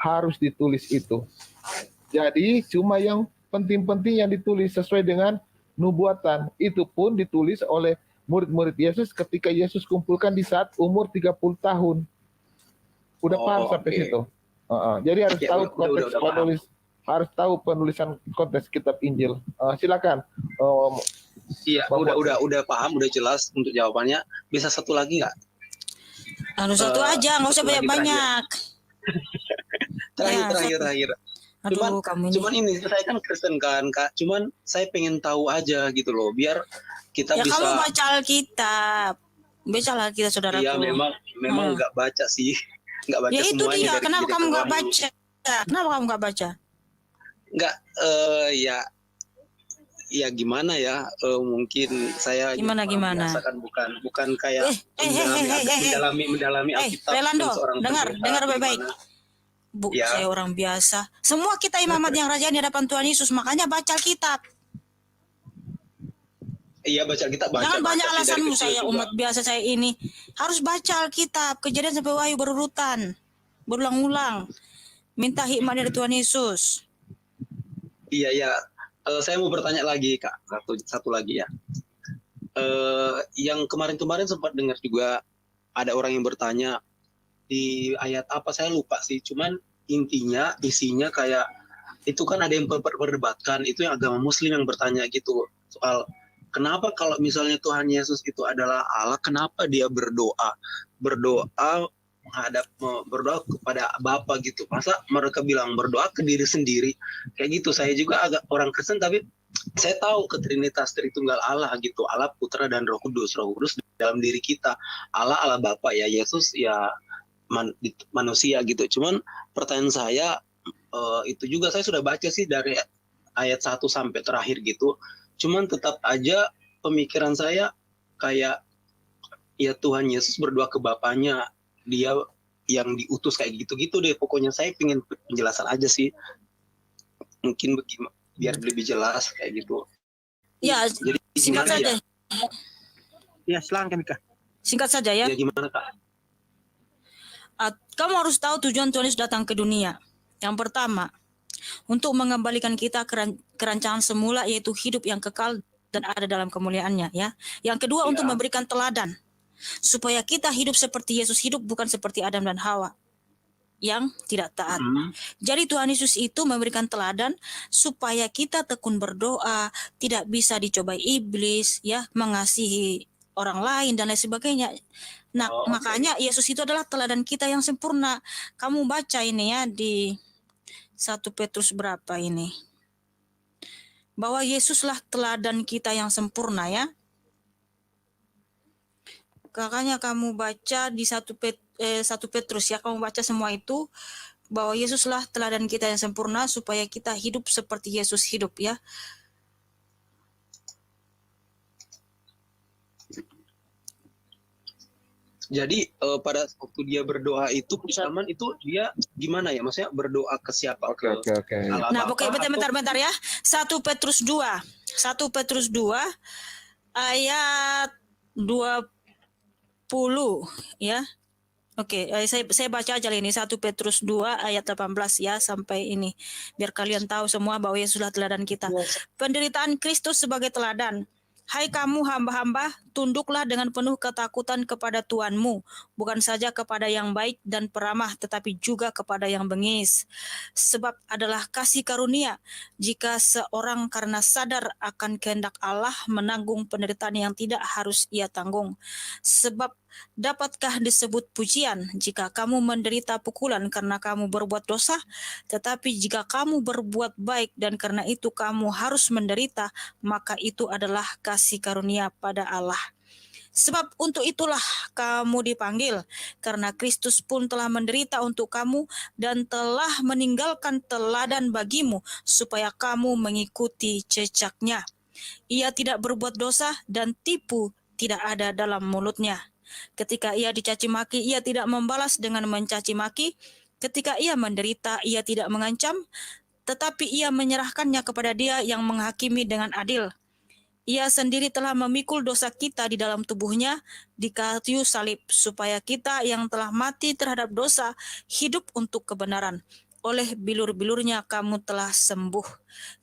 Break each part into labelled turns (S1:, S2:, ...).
S1: harus ditulis itu. Jadi cuma yang penting-penting yang ditulis sesuai dengan nubuatan. Itu pun ditulis oleh murid-murid Yesus ketika Yesus kumpulkan di saat umur 30 tahun. Udah paham sampai situ? Jadi harus tahu konteks penulis, harus tahu penulisan konteks kitab Injil. Silakan.
S2: Iya, udah paham, udah jelas untuk jawabannya. Bisa satu lagi nggak?
S3: Satu aja, nggak usah banyak-banyak.
S2: Terakhir. Cuman ini saya kan Kristen kan, Kak. Cuman saya pengen tahu aja gitu loh, biar kita bisa.
S3: Kamu baca Alkitab. Baca Alkitab, saudaraku.
S2: Iya, memang nggak baca sih. Nggak baca
S3: semuanya.
S2: Itu dia.
S3: Kenapa kamu nggak baca? Kenapa kamu nggak baca?
S2: Nggak, ya gimana ya, mungkin saya
S3: gimana
S2: merasakan bukan kayak mendalami Alkitab.
S3: Relando, dengar baik-baik. Bu, saya orang biasa. Semua kita imamat yang rajaan di hadapan Tuhan Yesus, makanya baca Alkitab.
S2: Iya, baca Alkitab.
S3: Jangan banyak alasanmu, saya umat biasa saya ini. Harus baca Alkitab, Kejadian sampai Wahyu berurutan. Berulang-ulang. Minta hikmat dari Tuhan Yesus.
S2: Iya. Saya mau bertanya lagi, Kak. Satu lagi ya. Yang kemarin-kemarin sempat dengar juga ada orang yang bertanya di ayat apa, saya lupa sih. Cuman isinya kayak itu kan ada yang berdebatkan, itu yang agama Muslim yang bertanya gitu soal kenapa kalau misalnya Tuhan Yesus itu adalah Allah, kenapa dia berdoa kepada Bapa gitu. Masa mereka bilang berdoa ke diri sendiri kayak gitu. Saya juga agak orang Kristen, tapi saya tahu ke Trinitas Tritunggal Allah gitu, Allah, Putra dan Roh Kudus dalam diri kita, Allah Bapa ya, Yesus ya manusia gitu. Cuman pertanyaan saya, itu juga saya sudah baca sih dari ayat 1 sampai terakhir gitu. Cuman tetap aja pemikiran saya kayak ya Tuhan Yesus berdoa ke Bapaknya, dia yang diutus kayak gitu-gitu deh. Pokoknya saya pengen penjelasan aja sih. Mungkin biar lebih jelas kayak gitu.
S3: Ya, jadi singkat saja.
S2: Ya, silakan Kak.
S3: Singkat saja ya.
S2: Ya, gimana Kak?
S3: Kamu harus tahu tujuan Tuhan Yesus datang ke dunia. Yang pertama, untuk mengembalikan kita ke rancangan semula, yaitu hidup yang kekal dan ada dalam kemuliaannya ya. Yang kedua, untuk memberikan teladan supaya kita hidup seperti Yesus hidup, bukan seperti Adam dan Hawa yang tidak taat. Jadi Tuhan Yesus itu memberikan teladan supaya kita tekun berdoa, tidak bisa dicobai iblis ya, mengasihi orang lain dan lain sebagainya. Nah, makanya Yesus itu adalah teladan kita yang sempurna. Kamu baca ini ya di 1 Petrus berapa ini? Bahwa Yesuslah teladan kita yang sempurna ya. Makanya kamu baca di 1 Petrus ya, kamu baca semua itu, bahwa Yesuslah teladan kita yang sempurna supaya kita hidup seperti Yesus hidup ya.
S2: Jadi pada waktu dia berdoa itu, Salman itu dia gimana ya? Maksudnya berdoa ke siapa?
S1: Oke.
S3: Nah, pokoknya bentar ya. 1 Petrus 2 ayat 20 ya. Oke, saya baca aja ini 1 Petrus 2 ayat 18 ya sampai ini. Biar kalian tahu semua bahwa Yesuslah teladan kita. Penderitaan Kristus sebagai teladan. Hai kamu hamba-hamba, tunduklah dengan penuh ketakutan kepada Tuhanmu, bukan saja kepada yang baik dan peramah, tetapi juga kepada yang bengis. Sebab adalah kasih karunia jika seorang karena sadar akan kehendak Allah menanggung penderitaan yang tidak harus ia tanggung. Sebab dapatkah disebut pujian jika kamu menderita pukulan karena kamu berbuat dosa? Tetapi jika kamu berbuat baik dan karena itu kamu harus menderita, maka itu adalah kasih karunia pada Allah. Sebab untuk itulah kamu dipanggil, karena Kristus pun telah menderita untuk kamu dan telah meninggalkan teladan bagimu, supaya kamu mengikuti jejaknya. Ia tidak berbuat dosa dan tipu tidak ada dalam mulutnya. Ketika ia dicaci maki, ia tidak membalas dengan mencaci maki. Ketika ia menderita, ia tidak mengancam, tetapi ia menyerahkannya kepada Dia yang menghakimi dengan adil. Ia sendiri telah memikul dosa kita di dalam tubuhnya di kayu salib, supaya kita yang telah mati terhadap dosa hidup untuk kebenaran. oleh bilur-bilurnya kamu telah sembuh.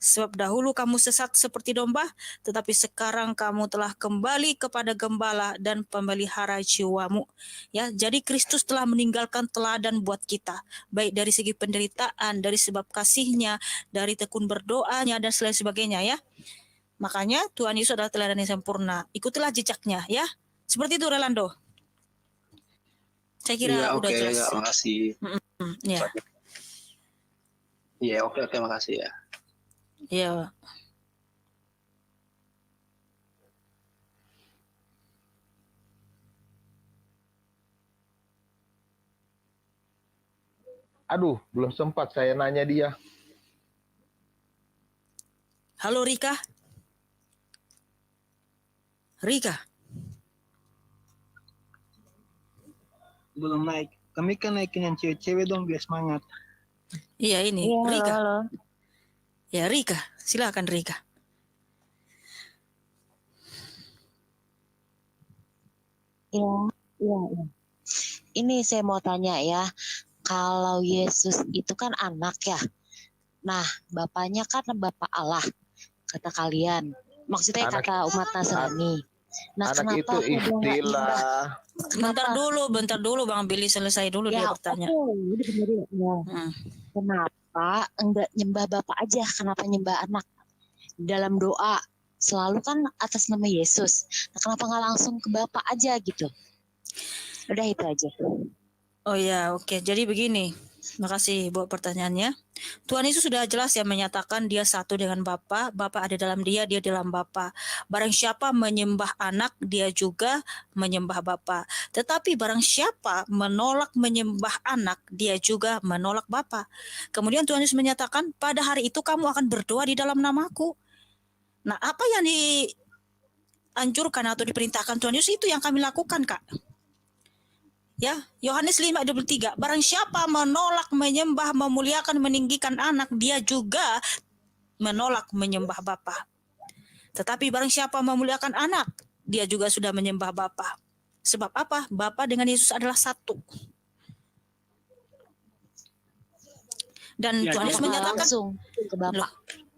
S3: Sebab dahulu kamu sesat seperti domba, tetapi sekarang kamu telah kembali kepada gembala dan pemelihara jiwamu. Ya, jadi Kristus telah meninggalkan teladan buat kita, baik dari segi penderitaan, dari sebab kasihnya, dari tekun berdoanya dan selain sebagainya ya. Makanya Tuhan Yesus adalah teladan yang sempurna. Ikutilah jejaknya ya. Seperti itu Rolando. Saya kira
S2: Iya,
S3: udah
S2: oke,
S3: jelas.
S2: ya, makasih.
S3: Ya.
S2: Iya, oke, makasih ya.
S3: Ya.
S1: Aduh, belum sempat saya nanya dia.
S3: Halo Rika. Rika.
S4: Belum naik. Kami kan naikin yang cewek-cewek dong biar semangat.
S3: Iya ini
S5: Iya,
S3: Rika.
S5: halo.
S3: Ya Rika, silakan Rika.
S5: Iya. Ini saya mau tanya ya, kalau Yesus itu kan anak ya. Nah, bapaknya kan Bapak Allah, kata kalian. Maksudnya
S1: Anak-
S5: kata umat Nasrani. Nah,
S1: Anak
S5: kenapa
S1: itu
S5: dia nggak nyembah?
S1: istilah.
S3: Bentar dulu Bang Billy selesai dulu dia bertanya.
S5: Oke, udah benerin. Ya.
S3: Hmm.
S5: Kenapa enggak nyembah Bapak aja? Kenapa nyembah anak? Dalam doa selalu kan atas nama Yesus. Nah, kenapa nggak langsung ke Bapak aja gitu? Udah itu aja.
S3: Oh ya, oke. Jadi begini. Makasih buat pertanyaannya. Tuhan Yesus sudah jelas ya menyatakan dia satu dengan Bapa, Bapa ada dalam dia, dia dalam Bapa. Barang siapa menyembah anak, dia juga menyembah Bapa. Tetapi barang siapa menolak menyembah anak, dia juga menolak Bapa. Kemudian Tuhan Yesus menyatakan, pada hari itu kamu akan berdoa di dalam namaku. Nah, apa yang dianjurkan atau diperintahkan Tuhan Yesus itu yang kami lakukan, Kak. Ya, Yohanes 5:23, barang siapa menolak menyembah, memuliakan, meninggikan anak, dia juga menolak menyembah Bapa. Tetapi barang siapa memuliakan anak, dia juga sudah menyembah Bapa. Sebab apa? Bapa dengan Yesus adalah satu. Dan
S4: Ya,
S3: Tuhan Yesus
S5: Kenapa nggak
S3: menyatakan,
S5: langsung ke Bapak?
S3: loh,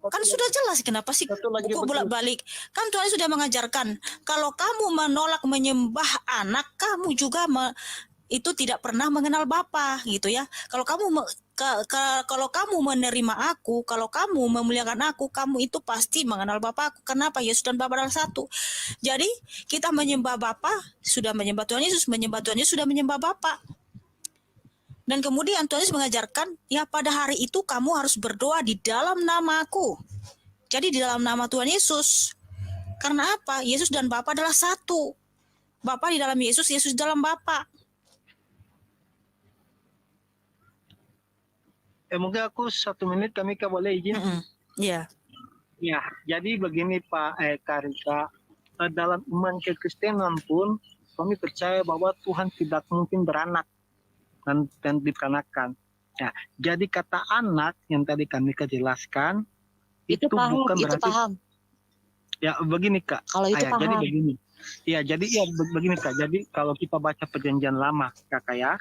S3: kan sudah jelas kenapa sih
S4: Satu lagi
S3: buku
S4: betul.
S3: bolak-balik. Kan Tuhan sudah mengajarkan, kalau kamu menolak menyembah anak, kamu juga itu tidak pernah mengenal Bapa gitu ya. Kalau kamu kalau kamu menerima aku, kalau kamu memuliakan aku, kamu itu pasti mengenal Bapa aku. Kenapa? Yesus dan Bapa adalah satu. Jadi kita menyembah Bapa, sudah menyembah Tuhan Yesus, menyembah Tuhan Yesus sudah menyembah Bapa. Dan kemudian Tuhan Yesus mengajarkan, ya pada hari itu kamu harus berdoa di dalam namaku. Jadi di dalam nama Tuhan Yesus. Karena apa? Yesus dan Bapa adalah satu. Bapa di dalam Yesus, Yesus di dalam Bapa.
S4: Mungkin aku 1 menit kami boleh izin.
S3: Iya.
S4: Ya, jadi begini Pak Karika, dalam iman kekristenan pun kami percaya bahwa Tuhan tidak mungkin beranak dan diperanakan. Ya, jadi kata anak yang tadi kami jelaskan itu
S5: paham,
S4: bukan
S5: itu
S4: berarti.
S5: paham.
S4: Ya begini Kak.
S5: Kalau itu paham.
S4: Jadi begini. Ya jadi ya begini Kak. Jadi kalau kita baca perjanjian lama Kakak ya,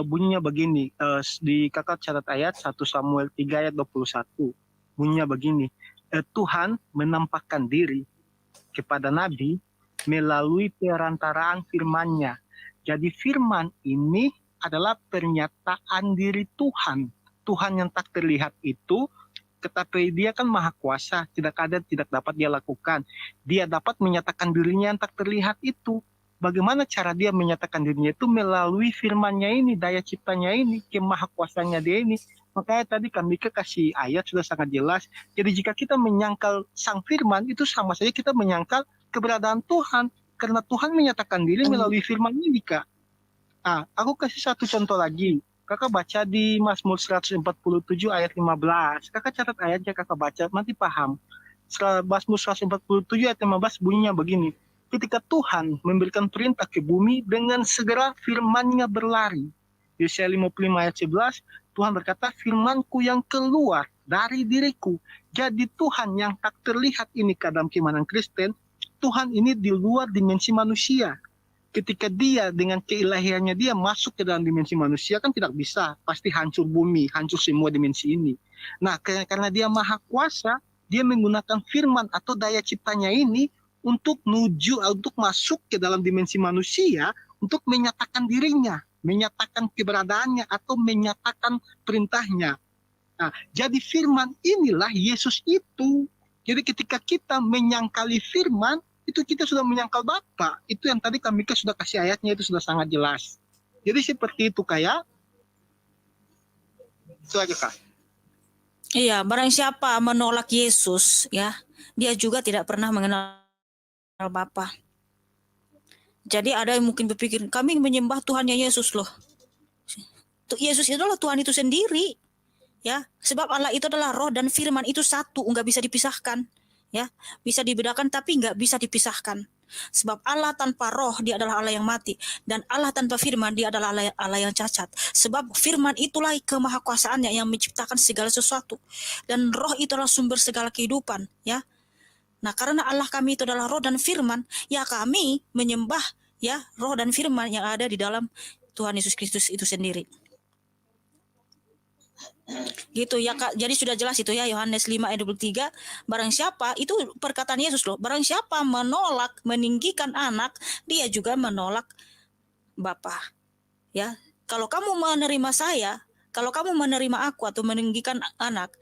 S4: bunyinya begini, di Kakak catat ayat 1 Samuel 3 ayat 21. Bunyinya begini, Tuhan menampakkan diri kepada Nabi melalui perantaraan firman-Nya. Jadi firman ini adalah pernyataan diri Tuhan. Tuhan yang tak terlihat itu, tetapi dia kan maha kuasa, tidak ada, tidak dapat dia lakukan. Dia dapat menyatakan dirinya yang tak terlihat itu. Bagaimana cara dia menyatakan dirinya itu melalui firman-Nya ini, daya ciptanya ini, kemahakuasanya dia ini. Makanya tadi kami kasih ayat sudah sangat jelas. Jadi jika kita menyangkal sang firman, itu sama saja kita menyangkal keberadaan Tuhan. Karena Tuhan menyatakan diri melalui firman ini, Kak. Nah, aku kasih satu contoh lagi. Kakak baca di Mazmur 147 ayat 15. Kakak catat ayatnya, kakak baca, nanti paham. Mazmur 147 ayat 15 bunyinya begini. Ketika Tuhan memberikan perintah ke bumi, dengan segera firman-Nya berlari. Yesaya 55 ayat 11, Tuhan berkata, firman-Ku yang keluar dari diriku. Jadi Tuhan yang tak terlihat ini dalam keimanan Kristen, Tuhan ini di luar dimensi manusia. ketika dia dengan keilahiannya dia masuk ke dalam dimensi manusia kan tidak bisa, pasti hancur bumi, hancur semua dimensi ini. Nah, karena dia maha kuasa, dia menggunakan firman atau daya ciptanya ini untuk masuk ke dalam dimensi manusia, untuk menyatakan dirinya, menyatakan keberadaannya atau menyatakan perintahnya. Nah, jadi firman inilah Yesus itu. Jadi ketika kita menyangkali firman, itu kita sudah menyangkal Bapa. Itu yang tadi kami sudah kasih ayatnya, itu sudah sangat jelas. Jadi seperti itu kayak. Itu aja Kak.
S3: Iya, barang siapa menolak Yesus, ya, dia juga tidak pernah mengenal Bapa. Jadi ada yang mungkin berpikir, kami menyembah Tuhannya Yesus loh. Yesus itu adalah Tuhan itu sendiri. Ya, sebab Allah itu adalah roh dan firman itu satu, enggak bisa dipisahkan. Ya, bisa dibedakan tapi enggak bisa dipisahkan. Sebab Allah tanpa roh dia adalah Allah yang mati, dan Allah tanpa firman dia adalah Allah yang cacat. Sebab firman itulah kemahakuasaannya yang menciptakan segala sesuatu, dan roh itulah sumber segala kehidupan. Ya, nah karena Allah kami itu adalah roh dan firman, ya kami menyembah ya roh dan firman yang ada di dalam Tuhan Yesus Kristus itu sendiri. Gitu ya Kak, jadi sudah jelas itu ya, Yohanes 5 ayat 23, barang siapa, itu perkataan Yesus loh, barang siapa menolak meninggikan anak, dia juga menolak Bapa. Ya, kalau kamu menerima saya, kalau kamu menerima aku atau meninggikan anak,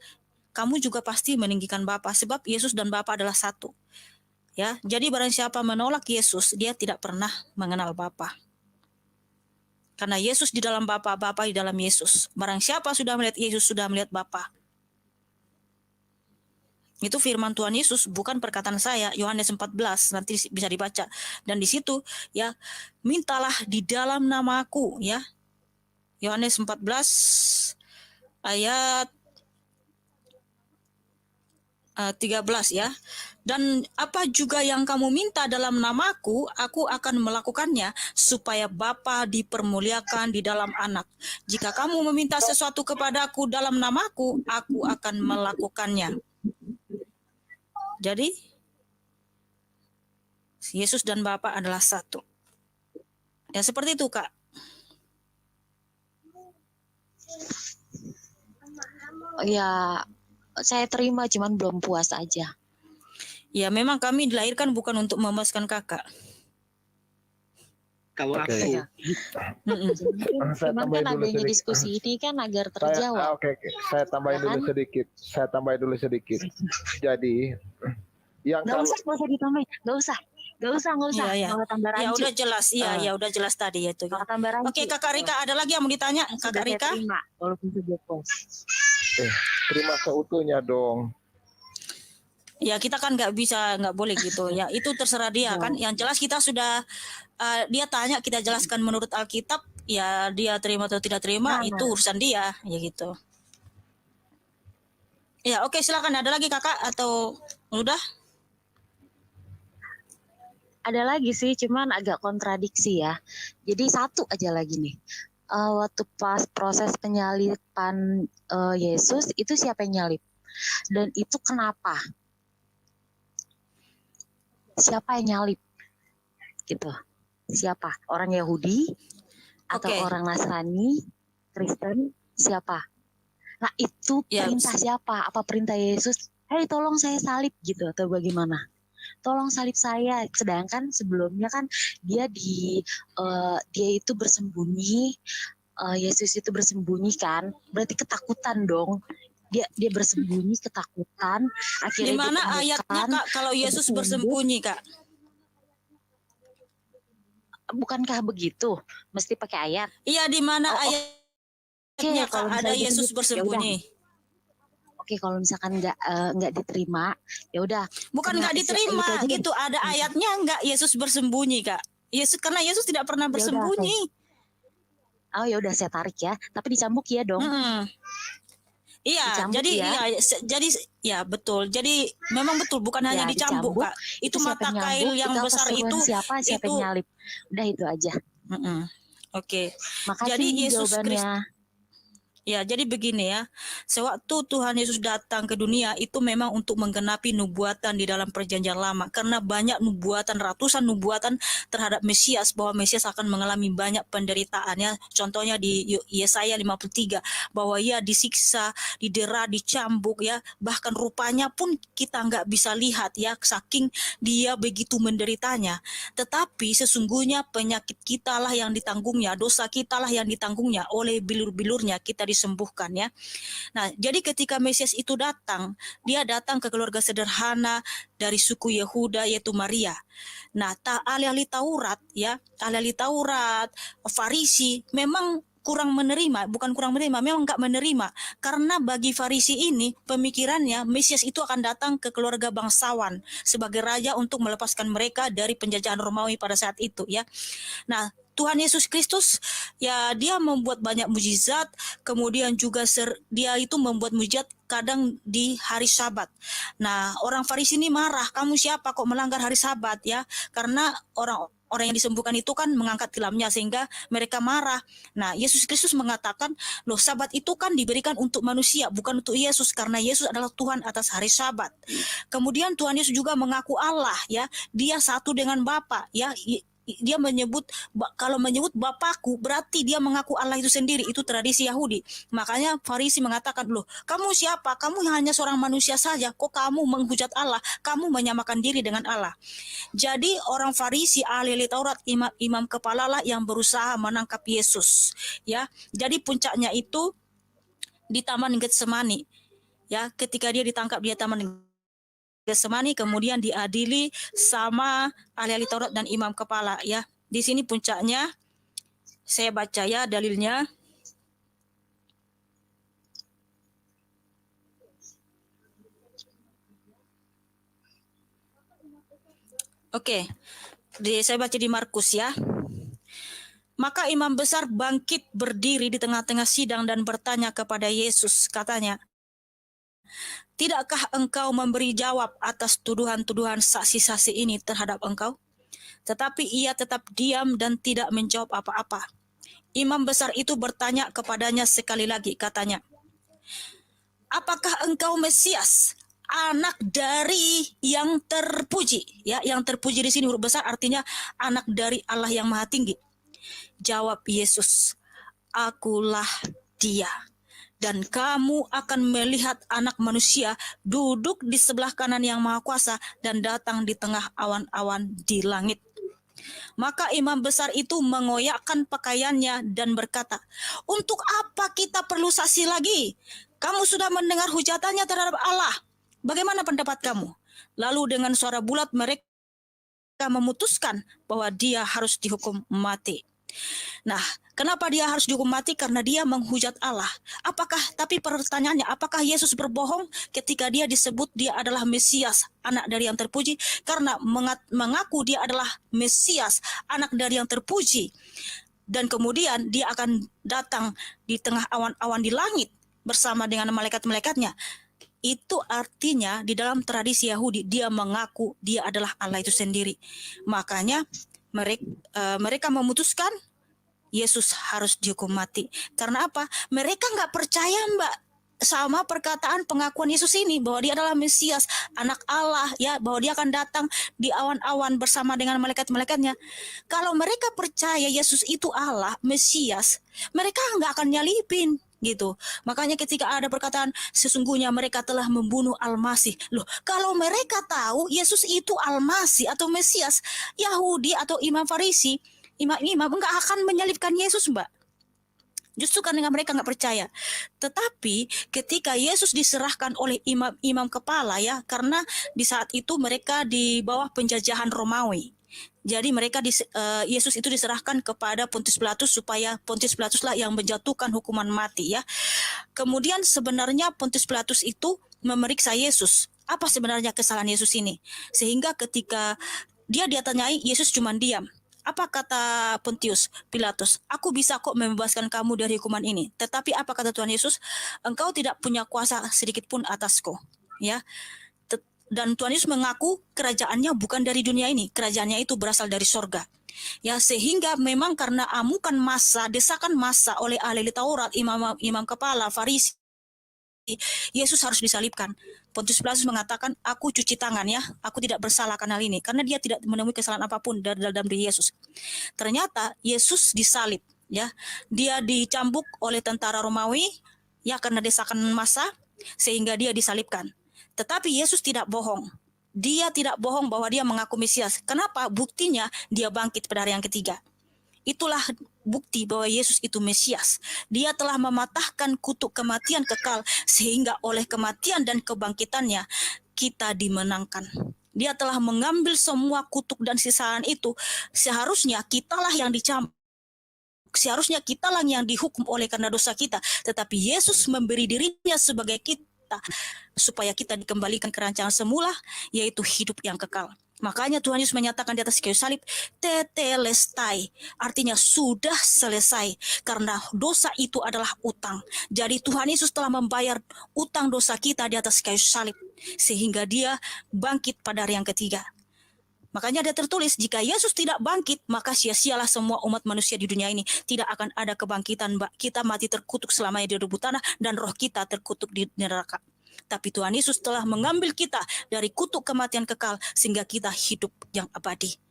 S3: kamu juga pasti meninggikan Bapa, sebab Yesus dan Bapa adalah satu. Ya, jadi barang siapa menolak Yesus, dia tidak pernah mengenal Bapa. Karena Yesus di dalam Bapa, Bapa di dalam Yesus. Barang siapa sudah melihat Yesus, sudah melihat Bapa. Itu firman Tuhan Yesus, bukan perkataan saya. Yohanes 14, nanti bisa dibaca. Dan di situ, ya, mintalah di dalam namaku, ya. Yohanes 14, ayat 13, ya. Dan apa juga yang kamu minta dalam namaku, aku akan melakukannya, supaya Bapa dipermuliakan di dalam anak. Jika kamu meminta sesuatu kepadaku dalam namaku, aku akan melakukannya. Jadi, Yesus dan Bapa adalah satu. Ya seperti itu Kak.
S5: Ya, saya terima, cuman belum puas aja.
S3: Ya memang kami dilahirkan bukan untuk memuaskan Kakak.
S4: Kalau
S1: Oke.
S4: aku
S1: Saya
S5: Cuman
S1: tambahin
S5: kan
S1: dulu
S5: adanya
S1: sedikit.
S5: diskusi ini kan agar terjawab.
S1: Oke. Saya tambahin
S5: Ya
S1: dulu
S5: kan?
S1: sedikit. Jadi, yang
S5: Nggak usah ditambahin. Nggak usah.
S3: Iya.
S5: Mau tambah
S3: Ya
S5: rancu.
S3: udah jelas, ya udah jelas tadi itu.
S5: Mau tambah rancu.
S3: Oke Kakak Rika, ada lagi yang mau ditanya
S5: Sudah
S3: Kakak
S5: saya
S3: Rika?
S5: terima, walaupun sudah puas.
S1: terima seutuhnya dong.
S3: Ya kita kan nggak boleh gitu ya, itu terserah dia kan. Yang jelas kita sudah dia tanya, kita jelaskan menurut Alkitab, ya dia terima atau tidak terima itu urusan dia ya gitu. Ya oke, silakan, ada lagi Kakak atau udah?
S5: Ada lagi sih, cuman agak kontradiksi ya. Jadi satu aja lagi nih. Waktu pas proses penyalipan Yesus, itu siapa yang nyalip? Dan itu kenapa? Siapa yang nyalip? Gitu. Siapa? Orang Yahudi? Atau
S3: Oke.
S5: orang Nasrani? Kristen? Siapa? Nah itu
S3: Ya,
S5: perintah siapa? Apa perintah Yesus? Hei tolong saya salib gitu atau bagaimana? Tolong salib saya. Sedangkan sebelumnya kan dia itu bersembunyi, Yesus itu bersembunyi kan, berarti ketakutan dong. Dia bersembunyi, ketakutan.
S3: Di
S5: Akhirnya
S3: mana ayatnya Kak kalau Yesus bersembunyi Kak?
S5: Bukankah begitu? Mesti pakai ayat.
S3: Iya, di mana ayatnya
S5: kalau
S3: Kak ada
S5: misalnya
S3: Yesus
S5: gitu,
S3: bersembunyi?
S5: Oke, kalau misalkan nggak diterima, ya udah.
S3: Bukan nggak diterima
S5: Itu aja deh.
S3: gitu, ada ayatnya nggak Yesus bersembunyi Kak? Karena Yesus tidak pernah
S5: udah,
S3: bersembunyi.
S5: Oh ya udah saya tarik ya, tapi dicambuk ya dong.
S3: Iya,
S5: Dicambuk
S3: jadi
S5: ya.
S3: jadi ya betul. Jadi memang betul, bukan hanya dicambuk Kak. Itu
S5: siapa
S3: mata
S5: yang
S3: kail
S5: nyambuk,
S3: yang
S5: itu
S3: besar
S5: perseruan
S3: itu.
S5: siapa yang nyalip. Udah itu aja.
S3: Oke.
S5: Makasih
S3: Jadi Yesus
S5: jawabannya.
S3: Ya, jadi begini ya. Sewaktu Tuhan Yesus datang ke dunia itu memang untuk menggenapi nubuatan di dalam perjanjian lama. Karena banyak nubuatan, ratusan nubuatan terhadap Mesias bahwa Mesias akan mengalami banyak penderitaan ya. Contohnya di Yesaya 53 bahwa ia disiksa, didera, dicambuk ya. Bahkan rupanya pun kita nggak bisa lihat ya, saking dia begitu menderitanya. Tetapi sesungguhnya penyakit kita lah yang ditanggungnya, dosa kita lah yang ditanggungnya, oleh bilur-bilurnya kita disembuhkan ya. Nah, jadi ketika Mesias itu datang, dia datang ke keluarga sederhana dari suku Yehuda yaitu Maria. Nah, ahli-ahli Taurat ya, ahli-ahli Taurat, Farisi memang bukan kurang menerima, memang nggak menerima. Karena bagi Farisi ini, pemikirannya Mesias itu akan datang ke keluarga bangsawan sebagai raja untuk melepaskan mereka dari penjajahan Romawi pada saat itu ya. Nah, Tuhan Yesus Kristus ya dia membuat banyak mujizat, kemudian juga dia itu membuat mujizat kadang di hari Sabat. Nah, orang Farisi ini marah, kamu siapa kok melanggar hari Sabat ya? Karena orang yang disembuhkan itu kan mengangkat tilamnya sehingga mereka marah. Nah, Yesus Kristus mengatakan, loh Sabat itu kan diberikan untuk manusia, bukan untuk Yesus karena Yesus adalah Tuhan atas hari Sabat. Kemudian Tuhan Yesus juga mengaku Allah ya, dia satu dengan Bapa ya. Dia menyebut, kalau menyebut Bapakku berarti dia mengaku Allah itu sendiri. Itu tradisi Yahudi. Makanya Farisi mengatakan, loh kamu siapa? Kamu hanya seorang manusia saja, kok kamu menghujat Allah? Kamu menyamakan diri dengan Allah. Jadi orang Farisi, ahli Taurat, imam kepala lah yang berusaha menangkap Yesus ya. Jadi puncaknya itu di Taman Getsemani ya. Ketika dia ditangkap di Taman Getsemani, kemudian diadili sama ahli-ahli Taurat dan imam kepala ya. Di sini puncaknya saya baca ya dalilnya. Oke. Saya baca di Markus ya. Maka imam besar bangkit berdiri di tengah-tengah sidang dan bertanya kepada Yesus, katanya, tidakkah engkau memberi jawab atas tuduhan-tuduhan saksi-saksi ini terhadap engkau? Tetapi ia tetap diam dan tidak menjawab apa-apa. Imam besar itu bertanya kepadanya sekali lagi, katanya, apakah engkau Mesias, anak dari yang terpuji? Ya, yang terpuji di sini huruf besar artinya anak dari Allah yang Maha Tinggi. Jawab Yesus, akulah dia. Dan kamu akan melihat anak manusia duduk di sebelah kanan yang Maha Kuasa dan datang di tengah awan-awan di langit. Maka imam besar itu mengoyakkan pakaiannya dan berkata, untuk apa kita perlu saksi lagi? Kamu sudah mendengar hujatannya terhadap Allah. Bagaimana pendapat kamu? Lalu dengan suara bulat mereka memutuskan bahwa dia harus dihukum mati. Nah, kenapa dia harus dihukum mati? Karena dia menghujat Allah. Tapi pertanyaannya, apakah Yesus berbohong ketika dia disebut dia adalah Mesias, anak dari yang terpuji? Karena mengaku dia adalah Mesias, anak dari yang terpuji. Dan kemudian dia akan datang di tengah awan-awan di langit bersama dengan malaikat-malaikatnya. Itu artinya di dalam tradisi Yahudi dia mengaku dia adalah Allah itu sendiri. Makanya mereka memutuskan Yesus harus dihukum mati. Karena apa? Mereka nggak percaya, Mbak, sama perkataan pengakuan Yesus ini bahwa dia adalah Mesias, anak Allah, ya, bahwa dia akan datang di awan-awan bersama dengan malaikat-malaikatnya. Kalau mereka percaya Yesus itu Allah, Mesias, mereka nggak akan nyalipin. Gitu. Makanya ketika ada perkataan sesungguhnya mereka telah membunuh Al-Masih. Loh, kalau mereka tahu Yesus itu Al-Masih atau Mesias, Yahudi atau imam Farisi, imam enggak akan menyalibkan Yesus, Mbak. Justru karena mereka nggak percaya. Tetapi ketika Yesus diserahkan oleh imam kepala ya, karena di saat itu mereka di bawah penjajahan Romawi. Jadi Yesus itu diserahkan kepada Pontius Pilatus supaya Pontius Pilatus lah yang menjatuhkan hukuman mati ya. Kemudian sebenarnya Pontius Pilatus itu memeriksa Yesus. Apa sebenarnya kesalahan Yesus ini? Sehingga ketika dia tanyai, Yesus cuma diam. Apa kata Pontius Pilatus? Aku bisa kok membebaskan kamu dari hukuman ini. Tetapi apa kata Tuhan Yesus? Engkau tidak punya kuasa sedikit pun atasku. Ya. Dan Tuhan Yesus mengaku kerajaannya bukan dari dunia ini. Kerajaannya itu berasal dari sorga. Ya, sehingga memang karena amukan massa, desakan massa oleh ahli Taurat, imam kepala, Farisi, Yesus harus disalibkan. Pontius Pilatus mengatakan, aku cuci tangan ya, aku tidak bersalah karena hal ini, karena dia tidak menemui kesalahan apapun dari dalam diri Yesus. Ternyata Yesus disalib, ya, dia dicambuk oleh tentara Romawi, ya, karena desakan massa, sehingga dia disalibkan. Tetapi Yesus tidak bohong. Dia tidak bohong bahwa dia mengaku Mesias. Kenapa? Buktinya dia bangkit pada hari yang ketiga. Itulah bukti bahwa Yesus itu Mesias. Dia telah mematahkan kutuk kematian kekal, sehingga oleh kematian dan kebangkitannya kita dimenangkan. Dia telah mengambil semua kutuk dan sisaan itu. Seharusnya kitalah yang dicambuk. Seharusnya kitalah yang dihukum oleh karena dosa kita. Tetapi Yesus memberi dirinya sebagai kita, supaya kita dikembalikan ke rancangan semula, yaitu hidup yang kekal. Makanya Tuhan Yesus menyatakan di atas kayu salib, tetelestai, artinya sudah selesai, karena dosa itu adalah utang. Jadi Tuhan Yesus telah membayar utang dosa kita di atas kayu salib, sehingga dia bangkit pada hari yang ketiga. Makanya ada tertulis, jika Yesus tidak bangkit, maka sia-sialah semua umat manusia di dunia ini. Tidak akan ada kebangkitan, kita mati terkutuk selamanya di debu tanah, dan roh kita terkutuk di neraka. Tapi Tuhan Yesus telah mengambil kita dari kutuk kematian kekal, sehingga kita hidup yang abadi.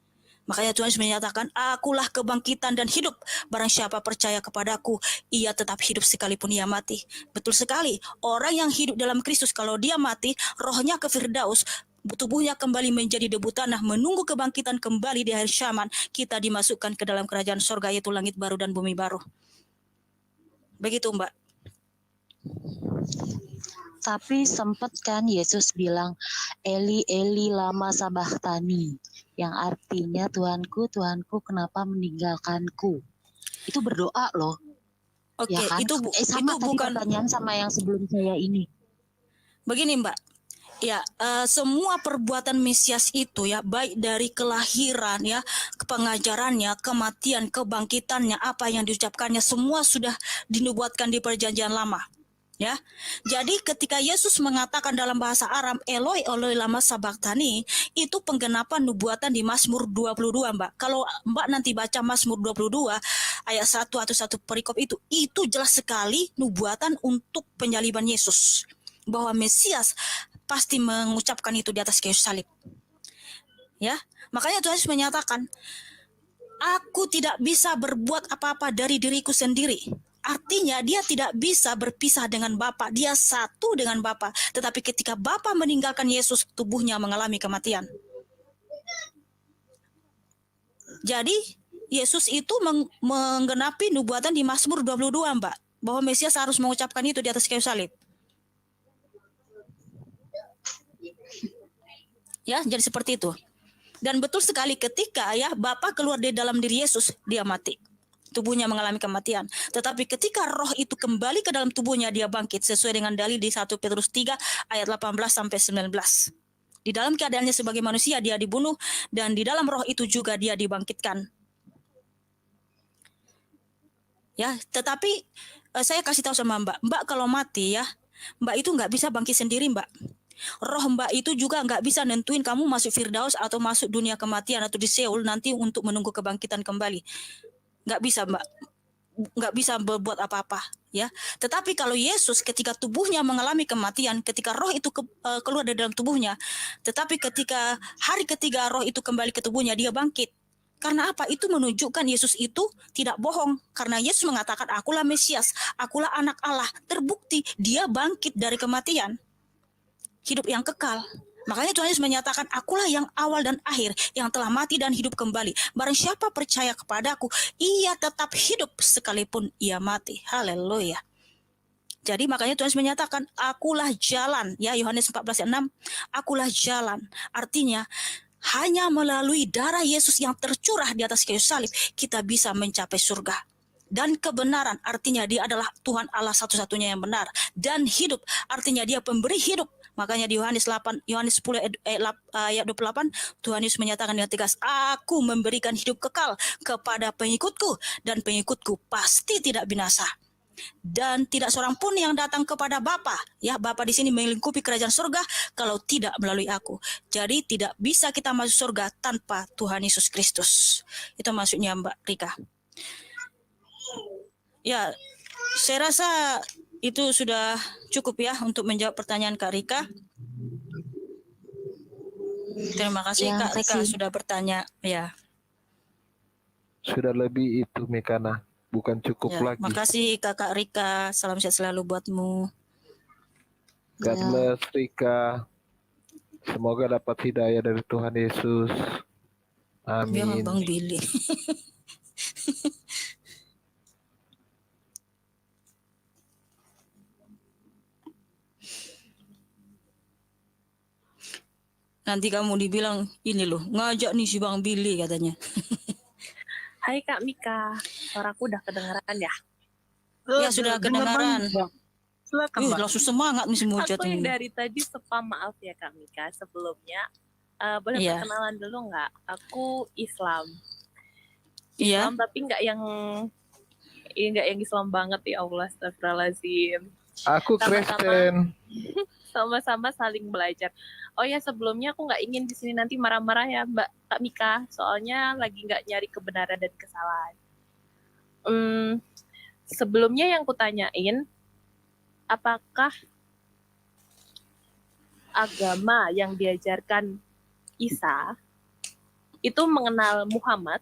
S3: Makanya Tuhan Yesus menyatakan, akulah kebangkitan dan hidup. Barang siapa percaya kepadaku, ia tetap hidup sekalipun ia mati. Betul sekali, orang yang hidup dalam Kristus, kalau dia mati, rohnya ke Firdaus, tubuhnya kembali menjadi debu tanah, menunggu kebangkitan kembali di akhir zaman, kita dimasukkan ke dalam kerajaan sorga, yaitu langit baru dan bumi baru. Begitu, Mbak.
S5: Tapi sempat kan Yesus bilang, Eli Eli lama sabachthani, yang artinya Tuhanku, Tuhanku, kenapa meninggalkanku? Itu berdoa loh.
S3: Oke,
S5: Ya kan?
S3: itu
S5: Sama tadi
S3: bukan
S5: pertanyaan sama yang sebelum saya ini.
S3: begini, Mbak. Ya, semua perbuatan Mesias itu ya, baik dari kelahiran ya, pengajarannya, kematian, kebangkitannya, apa yang diucapkannya, semua sudah dinubuatkan di Perjanjian Lama. Ya, jadi ketika Yesus mengatakan dalam bahasa Aram, Eloi Eloi lama sabachthani, itu penggenapan nubuatan di Mazmur 22, Mbak. Kalau Mbak nanti baca Mazmur 22 ayat 1 atau 1 perikop itu jelas sekali nubuatan untuk penyaliban Yesus, bahwa Mesias pasti mengucapkan itu di atas kayu salib. Ya, makanya Tuhan Yesus menyatakan, aku tidak bisa berbuat apa-apa dari diriku sendiri. Artinya dia tidak bisa berpisah dengan Bapa, dia satu dengan Bapa. Tetapi ketika Bapa meninggalkan Yesus, tubuhnya mengalami kematian. Jadi Yesus itu menggenapi nubuatan di Mazmur 22, Mbak, bahwa Mesias harus mengucapkan itu di atas kayu salib. Ya, jadi seperti itu. Dan betul sekali ketika ya Bapa keluar dari dalam diri Yesus, dia mati. Tubuhnya mengalami kematian. Tetapi ketika roh itu kembali ke dalam tubuhnya, dia bangkit sesuai dengan dalil di 1 Petrus 3 ayat 18 sampai 19. Di dalam keadaannya sebagai manusia dia dibunuh, dan di dalam roh itu juga dia dibangkitkan. Ya, tetapi saya kasih tahu sama Mbak kalau mati ya, Mbak itu nggak bisa bangkit sendiri, Mbak. Roh Mbak itu juga nggak bisa nentuin kamu masuk Firdaus atau masuk dunia kematian atau di Seul nanti untuk menunggu kebangkitan kembali. Nggak bisa, Mbak, nggak bisa berbuat apa-apa ya. Tetapi kalau Yesus ketika tubuhnya mengalami kematian, ketika roh itu keluar dari dalam tubuhnya, tetapi ketika hari ketiga roh itu kembali ke tubuhnya, dia bangkit. Karena apa? Itu menunjukkan Yesus itu tidak bohong, karena Yesus mengatakan, akulah Mesias, akulah anak Allah. Terbukti dia bangkit dari kematian, hidup yang kekal. Makanya Tuhan Yesus menyatakan, akulah yang awal dan akhir, yang telah mati dan hidup kembali. Barang siapa percaya kepadaku, ia tetap hidup sekalipun ia mati. Haleluya. Jadi makanya Tuhan Yesus menyatakan, akulah jalan. Ya, Yohanes 14 ayat 6, akulah jalan. Artinya, hanya melalui darah Yesus yang tercurah di atas kayu salib, kita bisa mencapai surga. Dan kebenaran, artinya dia adalah Tuhan Allah satu-satunya yang benar. Dan hidup, artinya dia pemberi hidup. Makanya di Yohanes 10 ayat 28, Tuhan Yesus menyatakan dengan tegas, aku memberikan hidup kekal kepada pengikutku, dan pengikutku pasti tidak binasa. dan tidak seorang pun yang datang kepada Bapa, ya Bapa di sini melingkupi kerajaan surga kalau tidak melalui aku. Jadi tidak bisa kita masuk surga tanpa Tuhan Yesus Kristus. Itu maksudnya Mbak Rika. Ya, saya rasa itu sudah cukup ya untuk menjawab pertanyaan Kak Rika. Terima kasih
S5: Ya,
S3: Kak Rika
S5: makasih.
S3: sudah bertanya. Ya,
S1: Sudah lebih itu Mekana, bukan cukup
S3: ya.
S1: lagi.
S3: Makasih Kakak Rika. Salam sehat selalu buatmu.
S1: God
S5: Ya.
S1: bless Rika. Semoga dapat hidayah dari Tuhan Yesus.
S3: Ya,
S1: Amin.
S3: Bang Billy. Nanti kamu dibilang ini loh, ngajak nih si Bang Billy katanya.
S6: Hai Kak Mika, suaraku udah kedengeran ya?
S3: Ya, sudah
S4: dengar
S3: kedengaran.
S4: banget, Bang. Silakan, Mbak.
S3: Langsung semangat nih semua chat
S6: Aku yang
S3: ini.
S6: dari tadi spam, maaf ya Kak Mika. Sebelumnya, boleh
S3: Iya.
S6: perkenalan dulu nggak? Aku Islam.
S3: Iya.
S6: Islam tapi nggak yang Islam banget ya Allah, astagfirullahaladzim.
S1: Aku
S6: Sama-sama.
S1: Kristen.
S6: Sama-sama saling belajar. Oh ya, sebelumnya aku nggak ingin di sini nanti marah-marah ya Mbak Kak Mika, soalnya lagi nggak nyari kebenaran dan kesalahan. Sebelumnya yang kutanyain, apakah agama yang diajarkan Isa itu mengenal Muhammad?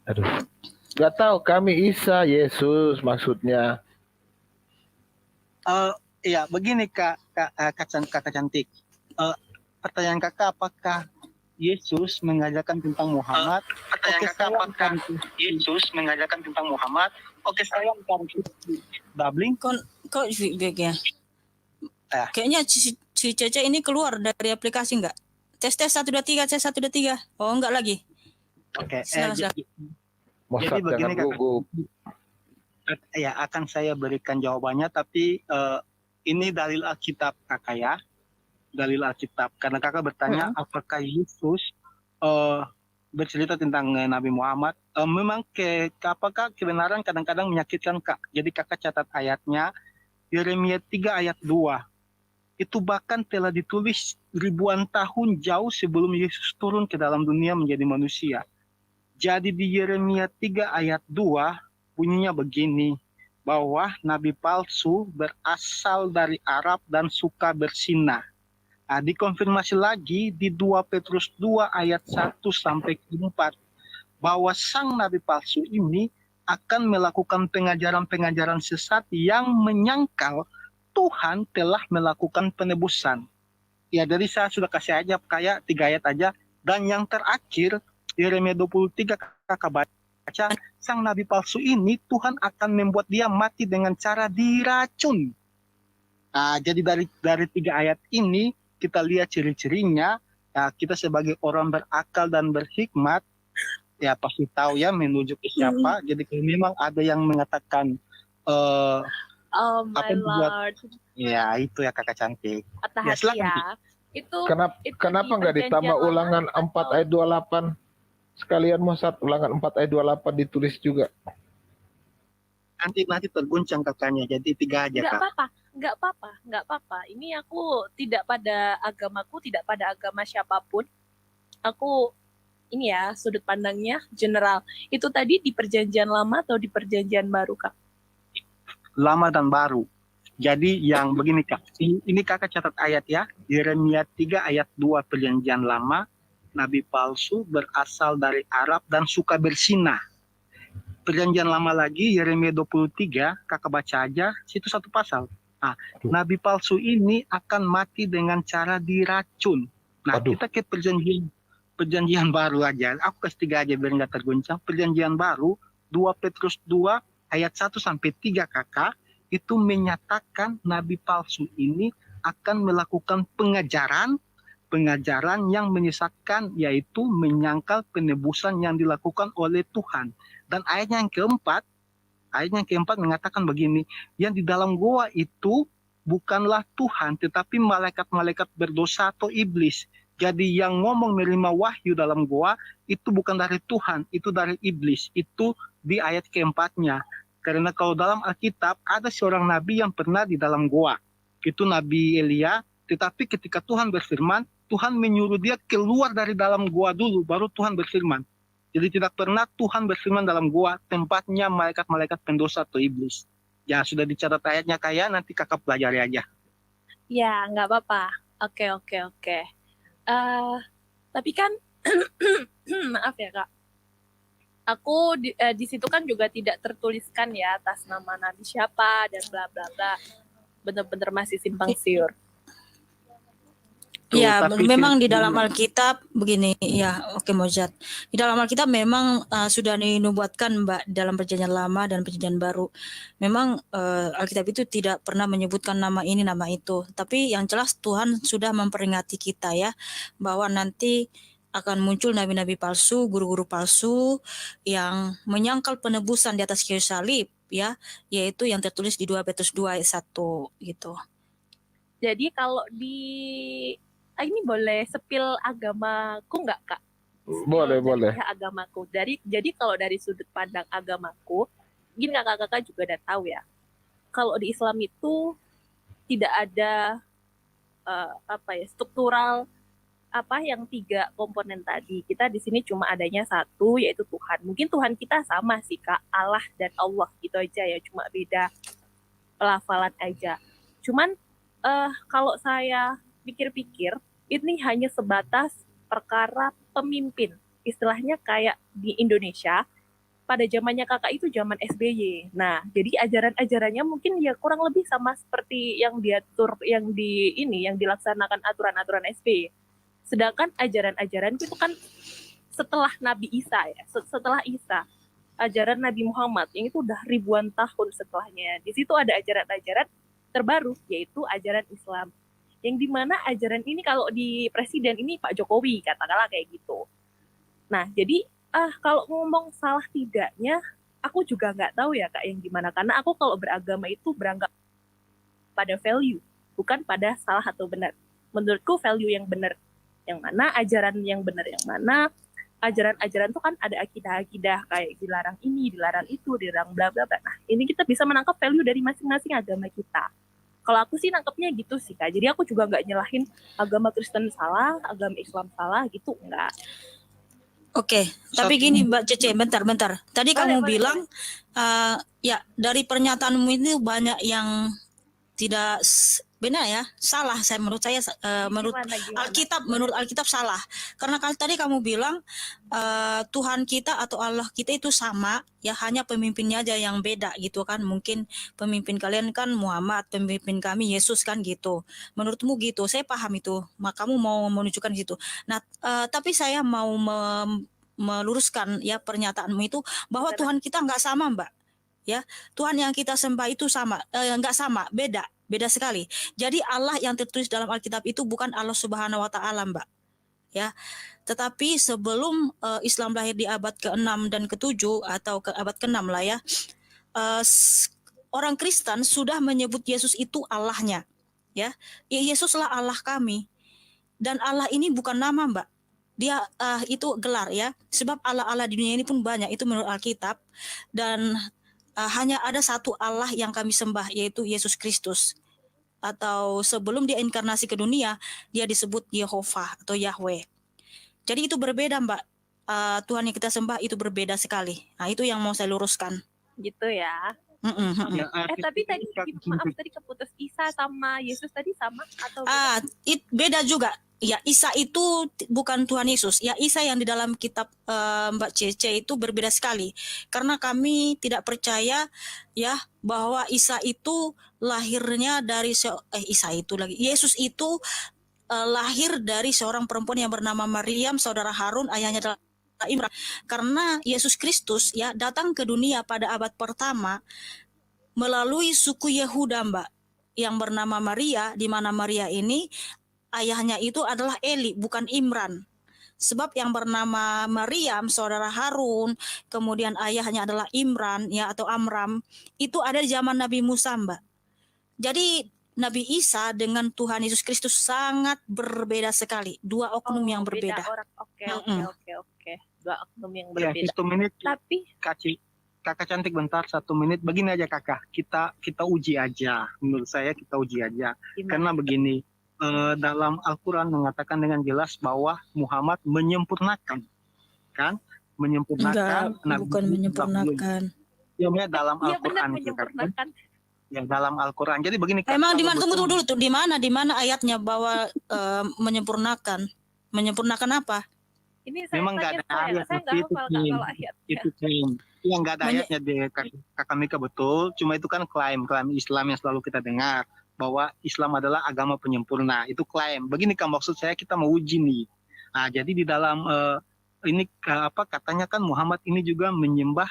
S1: Aduh. Gak tahu kami Isa Yesus maksudnya.
S4: Iya, begini Kak cantik. Pertanyaan Kakak, apakah Yesus mengajarkan tentang Muhammad? Oke, saya akan Yesus mengajarkan tentang Muhammad. Oke, saya akan doubling.
S3: Kok feedbacknya?
S4: Ah.
S3: Kayaknya si Cece ini keluar dari aplikasi enggak? Tes 1 2 3, tes 1 2 3. Oh, enggak lagi.
S4: Oke,
S3: Silakan.
S1: Mosat
S4: begini,
S1: jangan
S4: Kakak.
S1: gugup.
S4: Ya, akan saya berikan jawabannya, tapi ini dalil Alkitab Kakak ya. Dalil Alkitab. Karena Kakak bertanya apakah Yesus bercerita tentang Nabi Muhammad. Memang apakah kebenaran kadang-kadang menyakitkan Kak. Jadi Kakak catat ayatnya. Yeremia 3 ayat 2. Itu bahkan telah ditulis ribuan tahun jauh sebelum Yesus turun ke dalam dunia menjadi manusia. Jadi di Yeremia 3 ayat 2 bunyinya begini, bahwa nabi palsu berasal dari Arab dan suka bersinah. Nah, dikonfirmasi lagi di 2 Petrus 2 ayat 1 sampai 4 bahwa sang nabi palsu ini akan melakukan pengajaran-pengajaran sesat yang menyangkal Tuhan telah melakukan penebusan. Ya, jadi saya sudah kasih aja kayak 3 ayat aja. Dan yang terakhir, Yeremia 23 Kakak baca, sang nabi palsu ini Tuhan akan membuat dia mati dengan cara diracun. Nah, jadi dari 3 ayat ini kita lihat ciri-cirinya. Ya, kita sebagai orang berakal dan berhikmat ya pasti tahu ya menuju ke siapa. Jadi kalau memang ada yang mengatakan
S6: Oh
S4: Apa
S6: my
S4: yang dibuat?
S6: lord,
S4: ya itu ya Kakak cantik.
S6: hati-hati
S4: silakan,
S6: ya. Itu
S1: Kenapa
S6: di
S1: nggak ditambah
S6: perjanjian lama
S1: ulangan 4
S6: atau-
S1: ayat 28? Sekalian Mosat ulangan 4 ayat 28 ditulis juga.
S4: Nanti terguncang kakaknya, jadi 3 aja
S6: Nggak
S4: Kak.
S6: apa-apa, nggak apa-apa. Ini aku tidak pada agamaku, tidak pada agama siapapun. Aku ini ya sudut pandangnya general. Itu tadi di perjanjian lama atau di perjanjian baru Kak?
S4: Lama dan baru. Jadi yang begini Kak, ini Kakak catat ayat ya. Yeremia 3 ayat 2 perjanjian lama, nabi palsu berasal dari Arab dan suka bersinah. Perjanjian lama lagi, Yeremia 23, Kakak baca aja, situ 1 pasal. Nah, nabi palsu ini akan mati dengan cara diracun. Nah,
S1: Aduh.
S4: kita ke perjanjian baru aja. Aku kasih 3 aja biar nggak terguncang. Perjanjian baru, 2 Petrus 2 ayat 1 sampai 3 Kakak, itu menyatakan nabi palsu ini akan melakukan pengajaran yang menyesatkan, yaitu menyangkal penebusan yang dilakukan oleh Tuhan. Dan ayatnya yang keempat mengatakan begini, yang di dalam goa itu bukanlah Tuhan, tetapi malaikat-malaikat berdosa atau iblis. Jadi yang ngomong menerima wahyu dalam goa itu bukan dari Tuhan, itu dari iblis. Itu di ayat keempatnya. Karena kalau dalam Alkitab ada seorang nabi yang pernah di dalam goa. Itu Nabi Elia, tetapi ketika Tuhan berfirman, Tuhan menyuruh dia keluar dari dalam goa dulu, baru Tuhan berfirman. Jadi tidak pernah Tuhan berfirman dalam goa, tempatnya malaikat-malaikat pendosa atau iblis. Ya sudah dicatat ayatnya kayak, nanti kakak pelajari aja.
S6: Ya, nggak apa-apa. Oke, oke, oke. Tapi kan, maaf ya Kak, aku di situ kan juga tidak tertuliskan ya atas nama nabi siapa dan bla bla bla. Bener-bener masih simpang siur.
S4: Tuh,
S3: Ya,
S4: tapi
S3: memang di
S4: tidak-
S3: dalam Alkitab begini, ya, oke Mojat. Di dalam Alkitab memang sudah dinubuatkan Mbak dalam Perjanjian Lama dan Perjanjian Baru. Memang Alkitab itu tidak pernah menyebutkan nama ini, nama itu. Tapi yang jelas Tuhan sudah memperingati kita ya, bahwa nanti akan muncul nabi-nabi palsu, guru-guru palsu yang menyangkal penebusan di atas kayu salib ya, yaitu yang tertulis di 2 Petrus 2 ayat 1 gitu.
S6: Jadi kalau ini boleh sepil agamaku nggak Kak?
S1: Boleh, boleh.
S6: Ya, agamaku. Jadi kalau dari sudut pandang agamaku, mungkin kakak-kakak juga udah tahu ya. Kalau di Islam itu tidak ada struktural yang 3 komponen tadi. Kita di sini cuma adanya satu, yaitu Tuhan. Mungkin Tuhan kita sama sih Kak, Allah dan Allah gitu aja ya, cuma beda pelafalan aja. Cuman kalau saya pikir-pikir, ini hanya sebatas perkara pemimpin. Istilahnya kayak di Indonesia, pada zamannya kakak itu zaman SBY. Nah, jadi ajaran-ajarannya mungkin ya kurang lebih sama seperti yang diatur, yang dilaksanakan aturan-aturan SBY. Sedangkan ajaran-ajaran itu kan setelah Nabi Isa ya, setelah Isa, ajaran Nabi Muhammad yang itu udah ribuan tahun setelahnya. Di situ ada ajaran-ajaran terbaru, yaitu ajaran Islam. Yang dimana ajaran ini kalau di presiden ini Pak Jokowi, katakanlah kayak gitu. Nah, jadi kalau ngomong salah tidaknya, aku juga nggak tahu ya Kak yang gimana. Karena aku kalau beragama itu beranggap pada value, bukan pada salah atau benar. Menurutku value yang benar yang mana, ajaran yang benar yang mana. Ajaran-ajaran itu kan ada akidah-akidah kayak dilarang ini, dilarang itu, dilarang bla bla bla. Nah, ini kita bisa menangkap value dari masing-masing agama kita. Kalau aku sih nangkepnya gitu sih Kak. Jadi aku juga nggak nyalahin agama Kristen salah, agama Islam salah gitu, enggak.
S3: Oke, tapi gini Mbak Cece, bentar. Tadi kamu
S6: Boleh.
S3: bilang, ya dari pernyataanmu ini banyak yang tidak benar ya, salah. Menurut saya, menurut Alkitab salah. Karena tadi kamu bilang Tuhan kita atau Allah kita itu sama, ya hanya pemimpinnya aja yang beda gitu kan. Mungkin pemimpin kalian kan Muhammad, pemimpin kami Yesus kan gitu. Menurutmu gitu, saya paham itu. Kamu mau menunjukkan gitu. Nah, tapi saya mau meluruskan ya pernyataanmu itu bahwa Tuhan kita nggak sama Mbak. Ya, Tuhan yang kita sembah itu sama, nggak sama, beda sekali. Jadi Allah yang tertulis dalam Alkitab itu bukan Allah Subhanahu wa taala, Mbak. Ya. Tetapi sebelum Islam lahir di abad ke-6 dan ke-7 atau ke abad ke-6 lah ya. Orang Kristen sudah menyebut Yesus itu Allahnya. Ya. Yesuslah Allah kami. Dan Allah ini bukan nama, Mbak. Dia itu gelar ya. Sebab Allah-Allah di dunia ini pun banyak, itu menurut Alkitab. Dan hanya ada satu Allah yang kami sembah, yaitu Yesus Kristus. Atau sebelum dia inkarnasi ke dunia, dia disebut Yehovah atau Yahweh. Jadi itu berbeda Mbak. Tuhan yang kita sembah itu berbeda sekali. Nah itu yang mau saya luruskan.
S6: Gitu ya.
S4: Ya,
S6: Tapi tadi maaf tadi keputus Isa sama Yesus tadi sama atau
S3: beda juga. Ya Isa itu bukan Tuhan Yesus. Ya Isa yang di dalam kitab Mbak Cece itu berbeda sekali. Karena kami tidak percaya ya bahwa Isa itu lahirnya dari Yesus itu lahir dari seorang perempuan yang bernama Maryam, saudara Harun, ayahnya adalah Imran. Karena Yesus Kristus ya datang ke dunia pada abad pertama melalui suku Yehuda Mbak yang bernama Maria, di mana Maria ini ayahnya itu adalah Eli, bukan Imran. Sebab yang bernama Maryam, saudara Harun, kemudian ayahnya adalah Imran ya atau Amram, itu ada di zaman Nabi Musa, Mbak. Jadi Nabi Isa dengan Tuhan Yesus Kristus sangat berbeda sekali, dua oknum yang berbeda.
S6: Oke. Dua oknum yang berbeda.
S4: Ya, 1 menit
S6: Tapi
S4: Kakak cantik bentar 1 menit. Begini aja kakak, kita uji aja. Menurut saya kita uji aja. Karena begini, dalam Al-Quran mengatakan dengan jelas bahwa Muhammad menyempurnakan, kan? Menyempurnakan.
S3: Enggak, bukan menyempurnakan.
S4: Ya, dalam
S6: Iya benar
S4: Al-Quran.
S6: menyempurnakan.
S4: Ya, dalam Al-Quran. Jadi begini Kak,
S3: Emang di
S4: kalau
S3: mana? Tunggu
S4: betul-
S3: dulu tuh. Di mana ayatnya bahwa menyempurnakan? Menyempurnakan apa?
S6: Ini saya
S4: Memang nggak
S6: tanya
S4: ada ayat
S6: saya nggak
S4: seperti itu,
S6: hafal Kak,
S4: Kim.
S6: kalau ayatnya.
S4: Itu klaim. Yang nggak ada
S3: Menye-
S4: ayatnya deh kakak Mika, betul. Cuma itu kan klaim Islam yang selalu kita dengar bahwa Islam adalah agama penyempurna. Itu klaim. Begini kan maksud saya, kita mau uji nih. Nah, jadi di dalam ini katanya kan Muhammad ini juga menyembah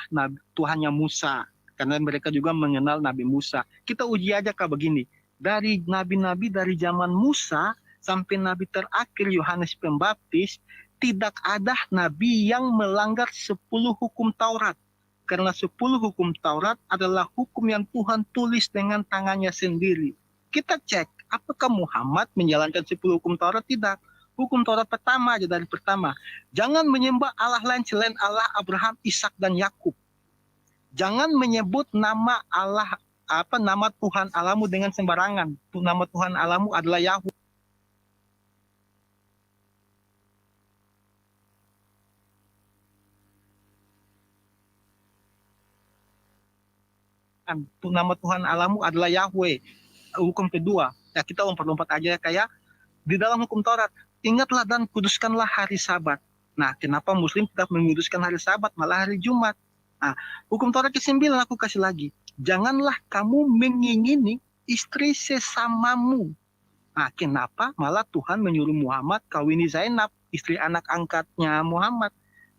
S4: Tuhannya Musa, karena mereka juga mengenal Nabi Musa. Kita uji aja Kak begini. Dari nabi-nabi dari zaman Musa sampai nabi terakhir Yohanes Pembaptis, tidak ada nabi yang melanggar 10 hukum Taurat. Karena 10 hukum Taurat adalah hukum yang Tuhan tulis dengan tangannya sendiri. Kita cek, apakah Muhammad menjalankan 10 hukum Taurat? Tidak. Hukum Taurat pertama aja, dari pertama. Jangan menyembah Allah lain selain Allah Abraham, Ishak, dan Yakub. Jangan menyebut nama Allah, nama Tuhan Allahmu dengan sembarangan. Nama Tuhan Allahmu adalah Yahweh. Nama Tuhan Allahmu adalah Yahweh. Hukum kedua, ya kita lompat-lompat aja kayak di dalam hukum Taurat. Ingatlah dan kuduskanlah hari Sabat. Nah, kenapa Muslim tidak menguduskan hari Sabat, malah hari Jumat? Nah, hukum Taurat ke-9 aku kasih lagi. Janganlah kamu mengingini istri sesamamu. Nah, kenapa malah Tuhan menyuruh Muhammad kawini Zainab, istri anak angkatnya Muhammad?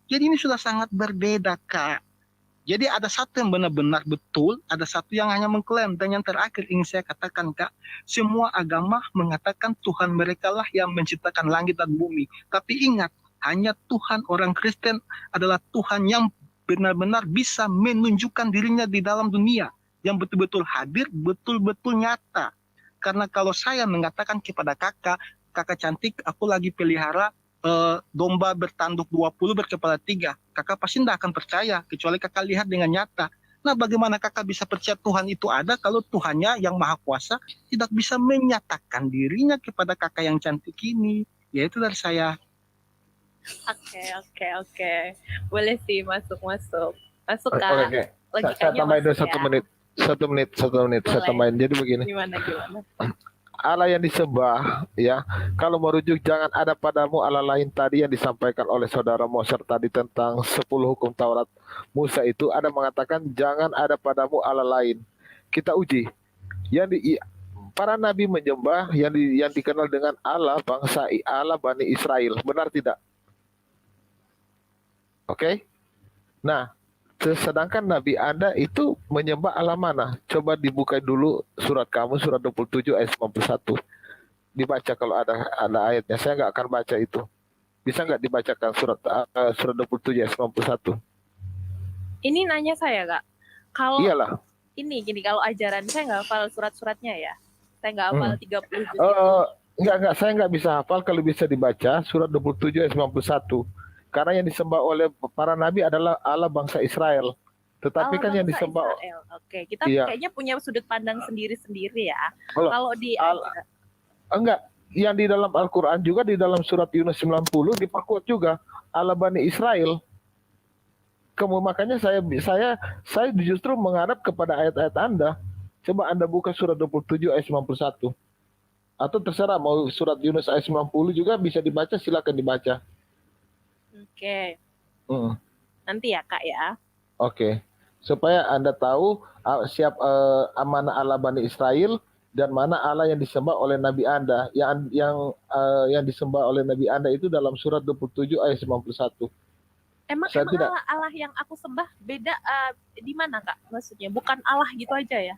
S4: Jadi ini sudah sangat berbeda, Kak. Jadi ada satu yang benar-benar betul, ada satu yang hanya mengklaim. Dan yang terakhir ingin saya katakan, Kak, semua agama mengatakan Tuhan mereka lah yang menciptakan langit dan bumi. Tapi ingat, hanya Tuhan orang Kristen adalah Tuhan yang benar-benar bisa menunjukkan dirinya di dalam dunia, yang betul-betul hadir, betul-betul nyata. Karena kalau saya mengatakan kepada kakak cantik, aku lagi pelihara domba bertanduk 20 berkepala 3. Kakak pasti tidak akan percaya, kecuali kakak lihat dengan nyata. Nah, bagaimana kakak bisa percaya Tuhan itu ada kalau Tuhannya yang Maha Kuasa tidak bisa menyatakan dirinya kepada kakak yang cantik ini? Ya, itu dari saya.
S6: Oke. Boleh sih masuk. Masuk Kak.
S1: Oke. Saya tambahin dulu 1 menit. 1 menit. Saya
S6: Boleh.
S1: tambahin. Jadi begini.
S6: Gimana?
S1: Allah yang disembah, ya. Kalau merujuk jangan ada padamu Allah lain tadi yang disampaikan oleh saudara Moser tadi tentang 10 hukum Taurat Musa itu ada mengatakan jangan ada padamu Allah lain. Kita uji. Para nabi menyembah yang dikenal dengan Allah bangsa Allah Bani Israel. Benar tidak? Oke? Nah, sedangkan Nabi Anda itu menyembah Allah mana? Coba dibuka dulu surat kamu, surat 27 ayat 91. Dibaca kalau ada ayatnya. Saya nggak akan baca itu. Bisa nggak dibacakan surat 27 ayat 91?
S6: Ini nanya saya Kak. Kalau
S1: Iyalah.
S6: ini gini, kalau ajaran saya nggak hafal surat-suratnya ya. Saya nggak hafal 30 juz.
S1: Enggak, saya nggak bisa hafal. Kalau bisa dibaca surat 27 ayat 91. Karena yang disembah oleh para nabi adalah Allah bangsa Israel. Tetapi kan yang
S6: bangsa
S1: disembah
S6: Israel. Oke, kita
S1: Iya.
S6: kayaknya punya sudut pandang sendiri-sendiri ya.
S1: Kalau-
S6: Kalau di
S1: enggak, yang di dalam Al-Qur'an juga di dalam surat Yunus 90 diperkuat juga Allah Bani Israel. Makanya saya justru menghadap kepada ayat-ayat Anda. Coba Anda buka surat 27 ayat 91. Atau terserah mau surat Yunus ayat 90 juga bisa dibaca, silakan dibaca.
S6: Oke,
S1: Mm.
S6: nanti ya Kak ya.
S1: Oke, supaya Anda tahu mana Allah Bani Israel dan mana Allah yang disembah oleh Nabi Anda. Yang disembah oleh Nabi Anda itu dalam surat 27 ayat 91.
S6: Emang
S1: Tidak.
S6: Allah yang aku sembah beda di mana Kak? Maksudnya bukan Allah gitu aja ya?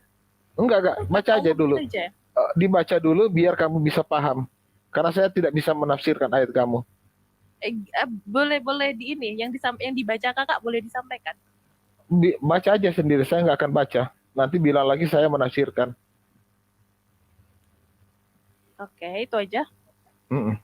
S1: Enggak, baca aja
S6: Allah
S1: dulu.
S6: gitu aja ya?
S1: Dibaca dulu biar kamu bisa paham. Karena saya tidak bisa menafsirkan ayat kamu.
S6: Boleh di ini yang dibaca Kakak boleh disampaikan.
S1: Baca aja sendiri, saya nggak akan baca. Nanti bilang lagi saya menafsirkan.
S6: Oke, itu aja.
S1: Mm-mm.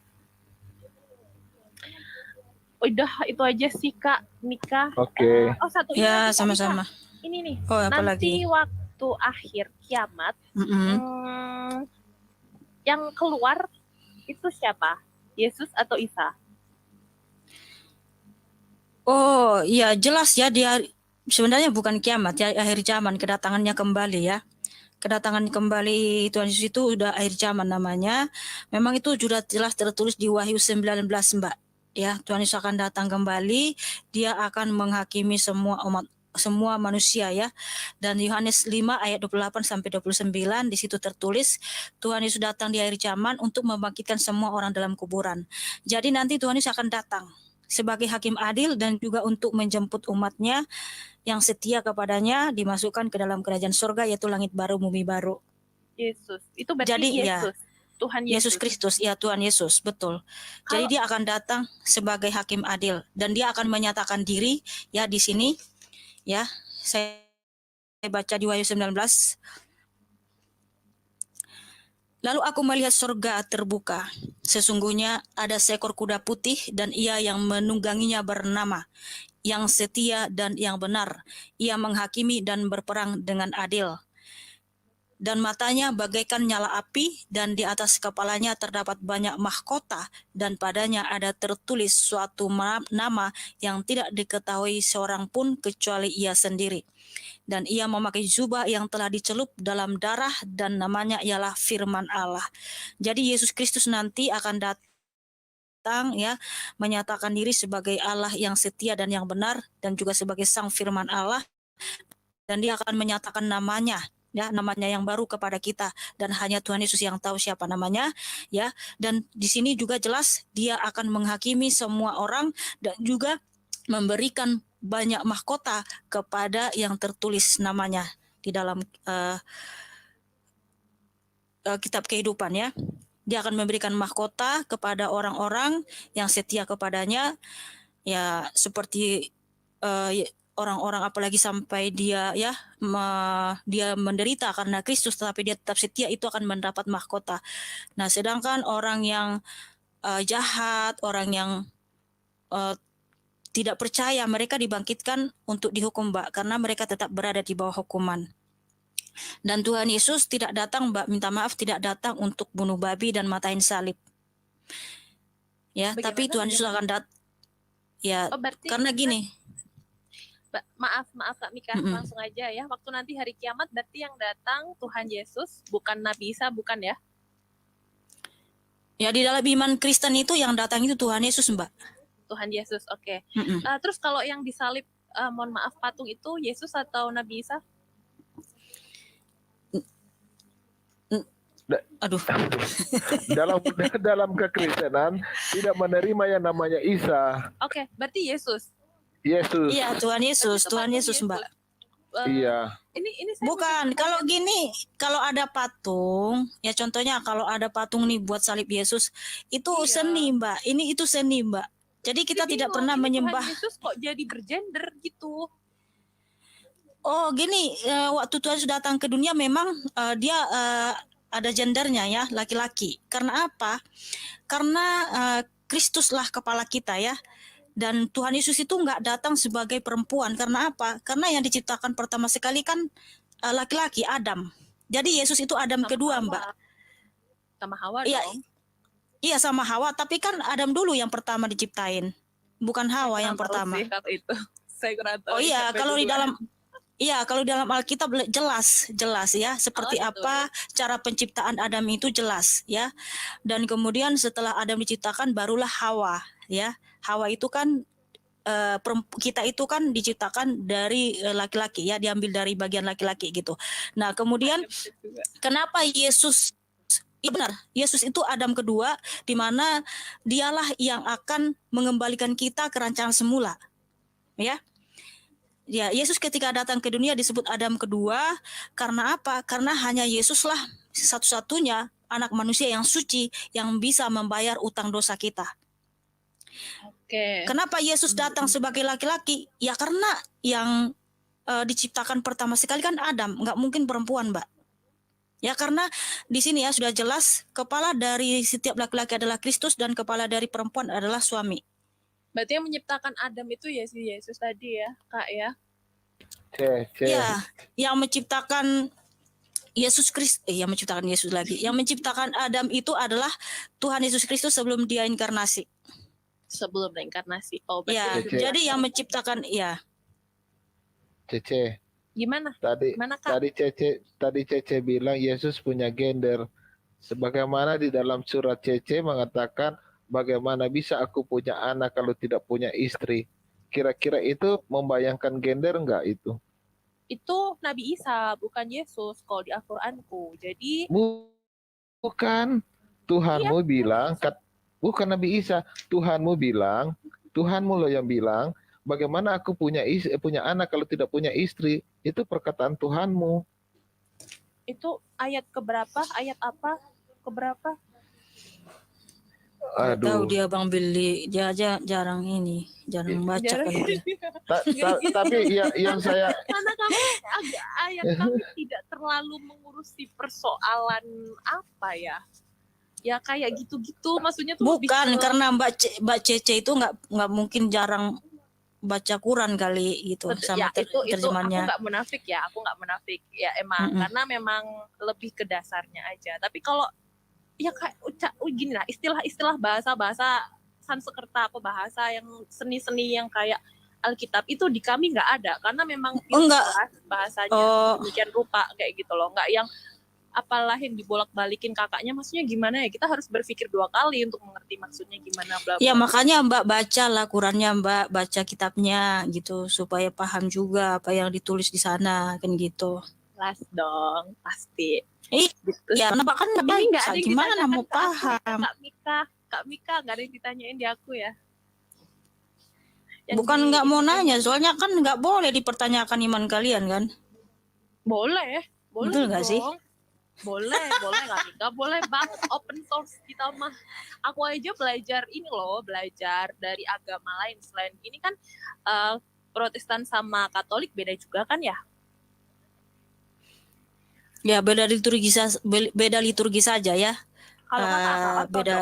S6: Udah itu aja sih Kak Nika.
S1: Oke.
S6: Satu ini
S3: Ya,
S6: lagi, Kak
S3: sama-sama.
S6: Nika. ini nih,
S3: Oh, apa
S6: nanti
S3: lagi?
S6: waktu akhir kiamat,
S3: Mm-mm.
S6: yang keluar itu siapa? Yesus atau Isa?
S3: Oh, ya jelas ya dia sebenarnya bukan kiamat ya, akhir zaman, kedatangannya kembali ya. Kedatangan kembali Tuhan Yesus itu udah akhir zaman namanya. Memang itu sudah jelas tertulis di Wahyu 19, Mbak. Ya, Tuhan Yesus akan datang kembali, dia akan menghakimi semua umat, semua manusia ya. Dan Yohanes 5 ayat 28 sampai 29 di situ tertulis Tuhan Yesus datang di akhir zaman untuk membangkitkan semua orang dalam kuburan. Jadi nanti Tuhan Yesus akan datang sebagai hakim adil dan juga untuk menjemput umatnya yang setia kepadanya dimasukkan ke dalam kerajaan surga, yaitu langit baru, bumi baru.
S6: Yesus. Itu berarti
S3: Jadi ya,
S6: Yesus. Tuhan
S3: Yesus
S6: Yesus.
S3: Kristus, ya Tuhan Yesus, betul. Jadi dia akan datang sebagai hakim adil dan dia akan menyatakan diri ya di sini ya. Saya baca di Wahyu 19. Lalu aku melihat surga terbuka. Sesungguhnya ada seekor kuda putih dan ia yang menungganginya bernama yang setia dan yang benar. Ia menghakimi dan berperang dengan adil. Dan matanya bagaikan nyala api, dan di atas kepalanya terdapat banyak mahkota, dan padanya ada tertulis suatu nama yang tidak diketahui seorang pun kecuali ia sendiri. Dan ia memakai jubah yang telah dicelup dalam darah, dan namanya ialah Firman Allah. Jadi Yesus Kristus nanti akan datang ya, menyatakan diri sebagai Allah yang setia dan yang benar, dan juga sebagai Sang Firman Allah, dan dia akan menyatakan namanya ya, namanya yang baru kepada kita, dan hanya Tuhan Yesus yang tahu siapa namanya ya. Dan di sini juga jelas dia akan menghakimi semua orang dan juga memberikan banyak mahkota kepada yang tertulis namanya di dalam kitab kehidupan ya. Dia akan memberikan mahkota kepada orang-orang yang setia kepadanya ya, seperti orang-orang apalagi sampai dia ya dia menderita karena Kristus tetapi dia tetap setia, itu akan mendapat mahkota. Nah, sedangkan orang yang jahat, orang yang tidak percaya, mereka dibangkitkan untuk dihukum, Mbak, karena mereka tetap berada di bawah hukuman. Dan Tuhan Yesus tidak datang, Mbak, minta maaf, tidak datang untuk bunuh babi dan matain salib. Ya,
S6: Bagaimana,
S3: tapi Tuhan Yesus akan ya,
S6: berarti
S3: karena gini.
S6: Maaf Kak Mika, langsung aja ya. Waktu nanti hari kiamat berarti yang datang Tuhan Yesus, bukan Nabi Isa, bukan ya?
S3: Ya, di dalam iman Kristen itu yang datang itu Tuhan Yesus, Mbak.
S6: Tuhan Yesus, oke. Terus kalau yang disalib, mohon maaf, patung itu Yesus atau Nabi Isa?
S3: Aduh.
S1: dalam kekristenan tidak menerima yang namanya Isa.
S6: Oke, berarti Yesus.
S1: Yesus.
S3: Iya, Tuhan Yesus, Tuhan Yesus, Mbak.
S1: Iya.
S6: Ini saya
S3: bukan, kalau gini, kalau ada patung, ya contohnya kalau ada patung nih buat salib Yesus, itu seni, Mbak. Ini itu seni, Mbak. Jadi kita tidak pernah menyembah.
S6: Tuhan Yesus kok jadi bergender gitu?
S3: Oh, gini, waktu Tuhan Yesus datang ke dunia memang dia ada gendernya ya, laki-laki. Karena apa? Karena Kristuslah kepala kita ya. Dan Tuhan Yesus itu nggak datang sebagai perempuan. Karena apa? Karena yang diciptakan pertama sekali kan laki-laki, Adam. Jadi Yesus itu Adam
S6: Sama
S3: kedua,
S6: Hawa.
S3: Mbak.
S6: Sama Hawa
S3: Iya,
S6: dong.
S3: iya sama Hawa. Tapi kan Adam dulu yang pertama diciptain, bukan Hawa yang pertama.
S6: Sih, kalau itu. Saya kurang tahu.
S3: Oh iya, kalau di dalam kalau dalam Alkitab jelas ya seperti apa cara penciptaan Adam itu jelas ya. Dan kemudian setelah Adam diciptakan barulah Hawa ya. Hawa itu kan kita itu kan diciptakan dari laki-laki ya, diambil dari bagian laki-laki gitu. Nah, kemudian kenapa Yesus benar, Yesus itu Adam kedua, di mana dialah yang akan mengembalikan kita ke rancangan semula. Ya. Ya, Yesus ketika datang ke dunia disebut Adam kedua karena apa? Karena hanya Yesuslah satu-satunya anak manusia yang suci yang bisa membayar utang dosa kita.
S6: Oke.
S3: Kenapa Yesus datang sebagai laki-laki? Ya karena yang diciptakan pertama sekali kan Adam, nggak mungkin perempuan, Mbak. Ya karena di sini ya sudah jelas kepala dari setiap laki-laki adalah Kristus dan kepala dari perempuan adalah suami.
S6: Berarti yang menciptakan Adam itu Yesus tadi ya, Kak ya?
S3: Ya, yang menciptakan Yesus Kristus, yang menciptakan Yesus lagi, yang menciptakan Adam itu adalah Tuhan Yesus Kristus sebelum dia inkarnasi.
S6: Sebelum reinkarnasi. Oh,
S3: Ya,
S6: berarti
S1: Cece.
S3: jadi yang menciptakan, ya,
S1: Cece,
S6: gimana?
S1: tadi
S6: Gimana Kak?
S1: tadi Cece bilang Yesus punya gender. Sebagaimana di dalam surat Cece mengatakan, bagaimana bisa aku punya anak kalau tidak punya istri? Kira-kira itu membayangkan gender enggak itu?
S6: Itu Nabi Isa, bukan Yesus kalau di Al-Qur'anku. Jadi
S1: Bukan.
S6: iya,
S1: Tuhanmu bilang,
S6: Nabi Isa.
S1: bukan Nabi Isa. Tuhanmu bilang, Tuhanmu loh yang bilang, bagaimana aku punya anak kalau tidak punya istri? Itu perkataan Tuhanmu.
S6: Itu ayat keberapa? Ayat apa? Keberapa?
S3: nggak tahu
S1: Aduh.
S3: dia Bang Billy, dia aja jarang baca
S6: Jarang.
S3: kali dia.
S6: Nggak gitu.
S1: Tapi yang saya
S6: Karena kami ayat kami tidak terlalu mengurusi persoalan apa ya. Ya kayak gitu-gitu, maksudnya tuh lebih
S3: Bukan
S6: ke-
S3: karena Mbak Cece itu nggak mungkin jarang baca Quran kali gitu sama
S6: ya itu aku
S3: terjemahannya.
S6: nggak munafik ya emang karena memang lebih ke dasarnya aja. Tapi kalau ya kayak gini lah, istilah bahasa Sanskerta apa bahasa yang seni-seni yang kayak Alkitab itu di kami nggak ada karena memang itu
S3: enggak.
S6: jelas bahasanya
S3: Oh.
S6: demikian rupa kayak gitu loh, nggak yang apalahin dibolak-balikin kakaknya, maksudnya gimana ya, kita harus berpikir 2 kali untuk mengerti maksudnya gimana bla bla.
S3: Ya makanya Mbak baca lah Qurannya, Mbak baca kitabnya gitu supaya paham juga apa yang ditulis di sana kan gitu.
S6: Jelas dong pasti.
S3: Gitu. Ya Mbak kan nggak
S6: Ini nggak
S3: baca,
S6: ada yang
S3: gimana
S6: ditanyakan
S3: mau
S6: ke aku,
S3: paham?
S6: Kak Mika nggak ada yang ditanyain di aku ya. Yang
S3: Bukan nggak mau nanya, soalnya kan nggak boleh dipertanyakan iman kalian kan?
S6: Boleh
S3: Betul nggak sih?
S6: Boleh Kak Mika, boleh banget, open source kita mah. Aku aja belajar dari agama lain selain ini kan Protestan sama Katolik beda juga kan ya?
S3: Ya beda liturgi saja ya.
S6: Kalau kakak
S3: Beda.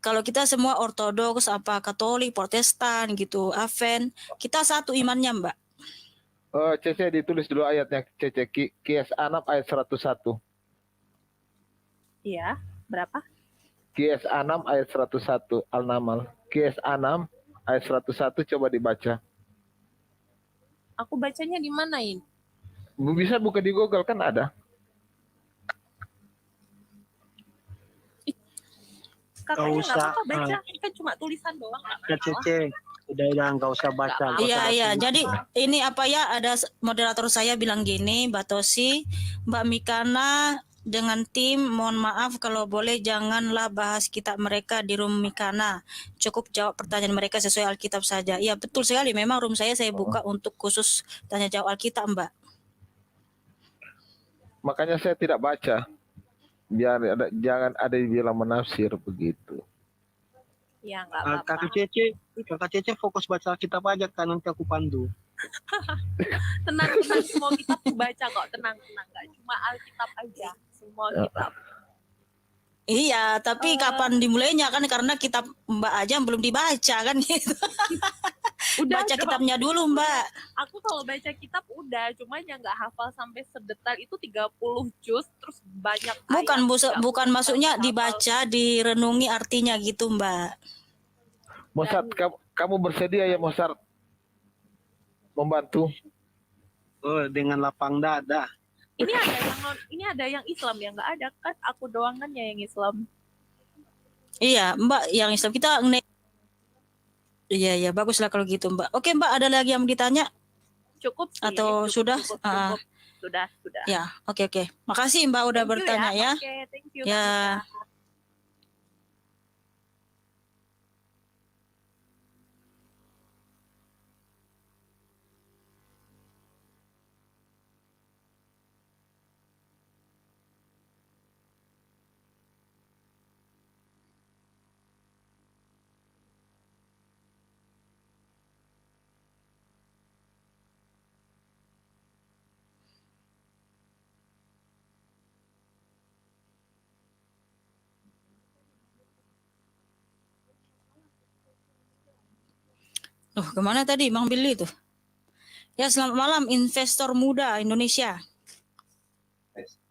S3: Kalau kita semua Ortodoks, apa Katolik, Protestan gitu, Advent, kita satu imannya Mbak.
S1: Cece ditulis dulu ayatnya, Cece. Kies 6 ayat 101.
S6: Iya, berapa?
S1: Kies 6 ayat 101 Al-Namal. Kies 6 ayat 101 coba dibaca.
S6: Aku bacanya di mana ini?
S1: Bisa buka di Google kan ada.
S6: Kakaknya nggak
S4: usah,
S6: apa-apa baca, kan cuma tulisan doang.
S4: Ya Cece, udah nggak usah baca. nggak usah
S3: Iya,
S4: baca.
S3: iya. Jadi ini apa ya, ada moderator saya bilang gini, Mbak Tosi, Mbak Mikana dengan tim, mohon maaf kalau boleh janganlah bahas kitab mereka di room Mikana. Cukup jawab pertanyaan mereka sesuai Alkitab saja. Iya, betul sekali. Memang room saya buka untuk khusus tanya jawab Alkitab, Mbak.
S1: Makanya saya tidak baca. Biar jangan ada yang bilang menafsir begitu.
S6: Ya nggak apa-apa.
S4: Kakak Cece fokus baca kitab aja kan, nanti aku pandu.
S6: Tenang, semua kitab aku baca kok, tenang. Nggak cuma Alkitab aja, semua kitab.
S3: Iya, tapi kapan dimulainya kan karena kitab Mbak aja belum dibaca kan gitu.
S6: Udah
S3: Baca
S6: dong.
S3: kitabnya dulu, Mbak.
S6: Aku kalau baca kitab udah, cuma yang nggak hafal sampai sedetail itu 30 juz, terus banyak
S3: Bukan
S6: ayat.
S3: bukan maksudnya
S6: Sampai
S3: dibaca, direnungi artinya gitu, Mbak.
S1: Mozart, kamu bersedia ya Mozart membantu?
S4: Oh, dengan lapang dada.
S6: Ini ada yang Islam ya, nggak ada kan? Aku doang kan ya yang Islam.
S3: Iya, Mbak, yang Islam kita Iya, baguslah kalau gitu, Mbak. Oke, Mbak, ada lagi yang ditanya?
S6: Cukup sih.
S3: Atau sudah?
S6: Cukup. Sudah.
S3: Ya, oke. Makasih Mbak udah
S6: Thank you
S3: bertanya ya.
S6: Oke, thank you.
S3: Ya.
S6: Kak Mika.
S3: Kemana tadi Bang Billy tuh? Ya, selamat malam investor muda Indonesia.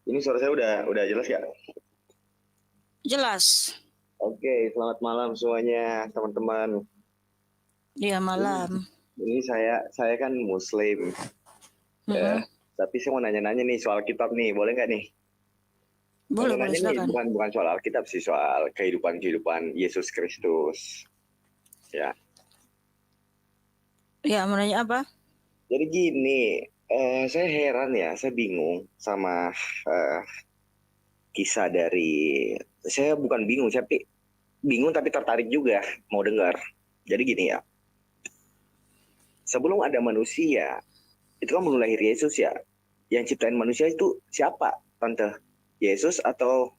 S7: Ini suara saya udah jelas ya?
S3: Jelas.
S7: Oke, selamat malam semuanya teman-teman.
S3: Iya, malam.
S7: Ini saya kan Muslim, ya. Tapi saya mau nanya-nanya nih soal kitab nih, boleh nggak nih?
S3: Boleh,
S7: Nanya nih,
S3: silakan.
S7: bukan soal Alkitab sih, soal kehidupan Yesus Kristus. Ya.
S3: Ya, mau nanya apa?
S7: Jadi gini, saya heran ya, saya bingung sama kisah dari, saya bukan bingung, saya bingung tapi tertarik juga mau dengar. Jadi gini ya, sebelum ada manusia, itu kan belum lahir Yesus ya. Yang ciptain manusia itu siapa, Tante? Yesus atau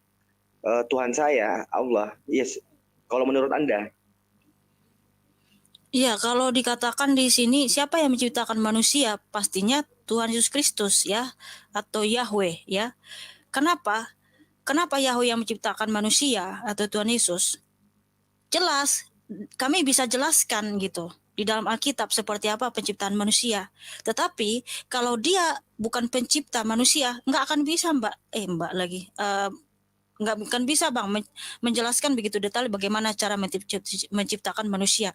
S7: Tuhan saya, Allah? Yes. Kalau menurut Anda?
S3: Iya, kalau dikatakan di sini siapa yang menciptakan manusia? Pastinya Tuhan Yesus Kristus ya, atau Yahweh ya. Kenapa? Kenapa Yahweh yang menciptakan manusia atau Tuhan Yesus? Jelas, kami bisa jelaskan gitu di dalam Alkitab seperti apa penciptaan manusia. Tetapi kalau dia bukan pencipta manusia, nggak akan bisa nggak akan bisa Bang menjelaskan begitu detail bagaimana cara menciptakan manusia.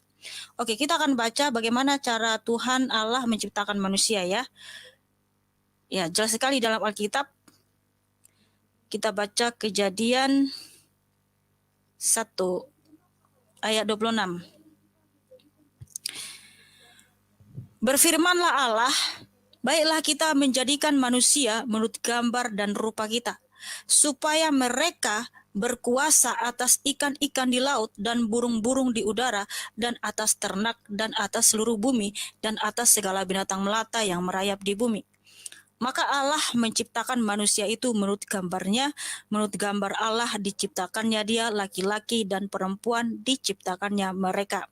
S3: Oke, kita akan baca bagaimana cara Tuhan Allah menciptakan manusia ya. Ya, jelas sekali dalam Alkitab. Kita baca Kejadian 1 ayat 26. Berfirmanlah Allah, baiklah kita menjadikan manusia menurut gambar dan rupa kita, supaya mereka berkuasa atas ikan-ikan di laut dan burung-burung di udara dan atas ternak dan atas seluruh bumi dan atas segala binatang melata yang merayap di bumi. Maka Allah menciptakan manusia itu menurut gambarnya, menurut gambar Allah diciptakannya dia, laki-laki dan perempuan diciptakannya mereka.